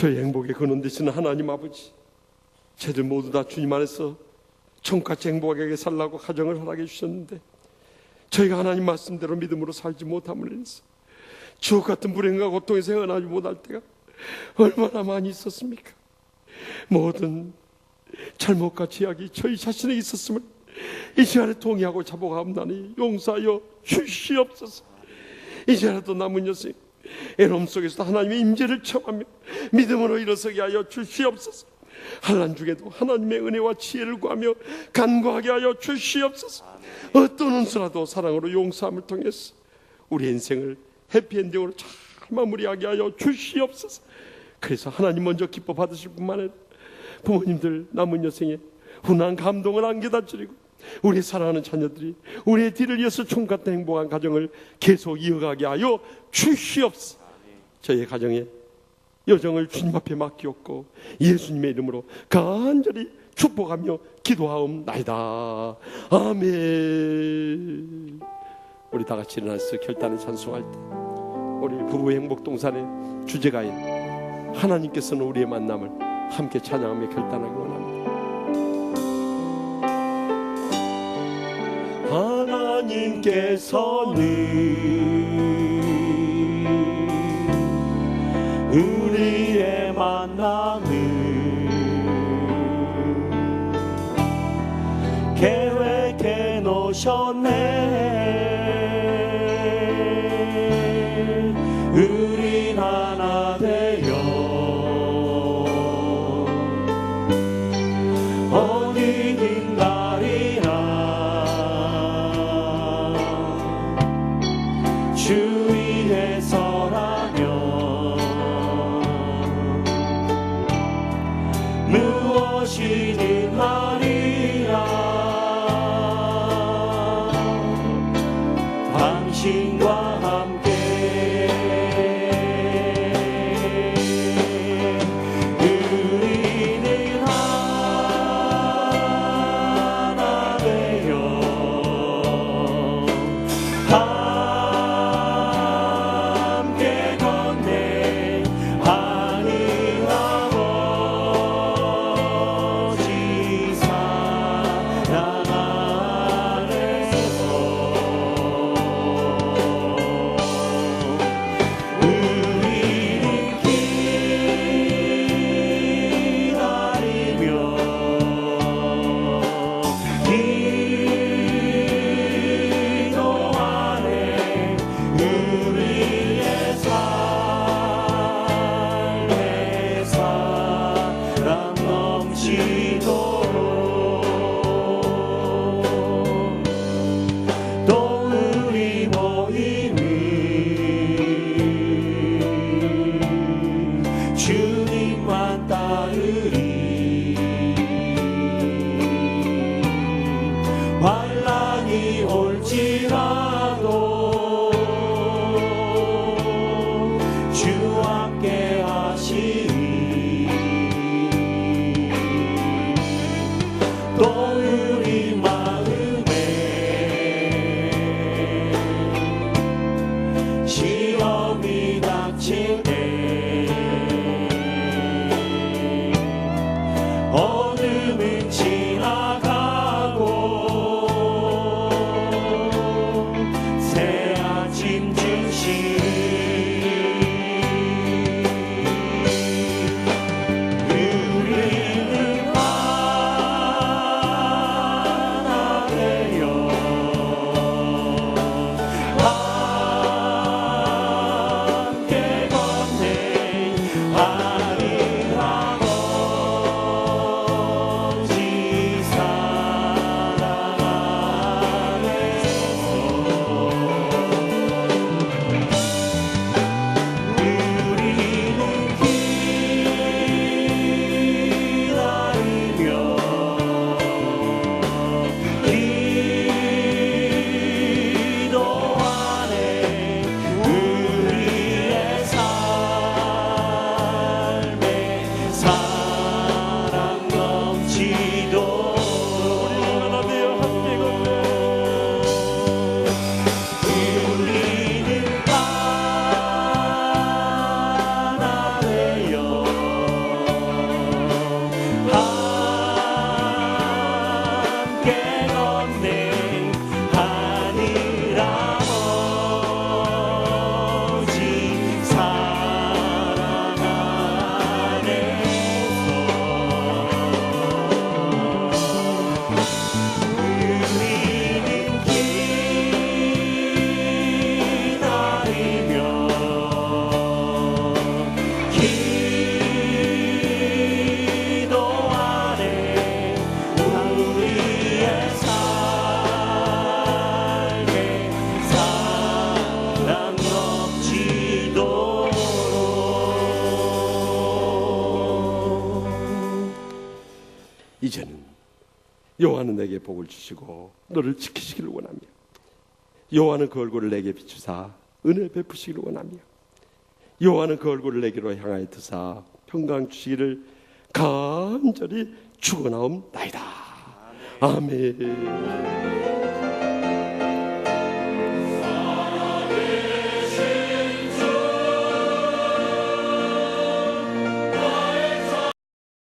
저희 행복의 근원 되시는 하나님 아버지, 저희들 모두 다 주님 안에서 천국같이 행복하게 살라고 가정을 허락해 주셨는데 저희가 하나님 말씀대로 믿음으로 살지 못함을 인해서 지옥 같은 불행과 고통에서 헤어나지 못할 때가 얼마나 많이 있었습니까? 모든 잘못과 죄악이 저희 자신에게 있었음을 이 시간에 동의하고 자복하옵나니 용서하여 주시옵소서. 이제라도 남은 여생 애놈 속에서 하나님의 임재를 체험하며 믿음으로 일어서게 하여 주시옵소서. 환난 중에도 하나님의 은혜와 지혜를 구하며 간구하게 하여 주시옵소서. 어떤 은수라도 사랑으로 용서함을 통해서 우리 인생을 해피엔딩으로 잘 마무리하게 하여 주시옵소서. 그래서 하나님 먼저 기뻐 받으실 뿐만 아니라 부모님들 남은 여생에 훈한 감동을 안겨다 드리고 우리 사랑하는 자녀들이 우리의 뒤를 이어서 총 같은 행복한 가정을 계속 이어가게 하여 주시옵소서. 저희의 가정에 여정을 주님 앞에 맡기었고 예수님의 이름으로 간절히 축복하며 기도하옵나이다. 아멘. 우리 다 같이 일어나서 결단을 찬송할 때 우리 부부의 행복동산의 주제가인 하나님께서는 우리의 만남을 함께 찬양하며 결단하기 원합니다. 하나님께서는 우리의 만남을 계획해 놓으셨네. 우린 하나 되어 어디든 가리라. 주 위에 서라면 무엇이든 하리라. 당신과 함께 우리는 하나 되어 함께 걷네. 하늘 아버지 사랑 안에서 우리는 기다리며 기도하네. 우리의 삶에 사랑 넘치도록 또 우리 모임은 주님만 따르리. 환난이 올지라도 주 함께 하시니 여호와는 내게 복을 주시고 너를 지키시기를 원하며 여호와는 그 얼굴을 내게 비추사 은혜 베푸시기를 원하며 여호와는 그 얼굴을 내게로 향하여 드사 평강 주시기를 간절히 축원하옵나이다. 아멘.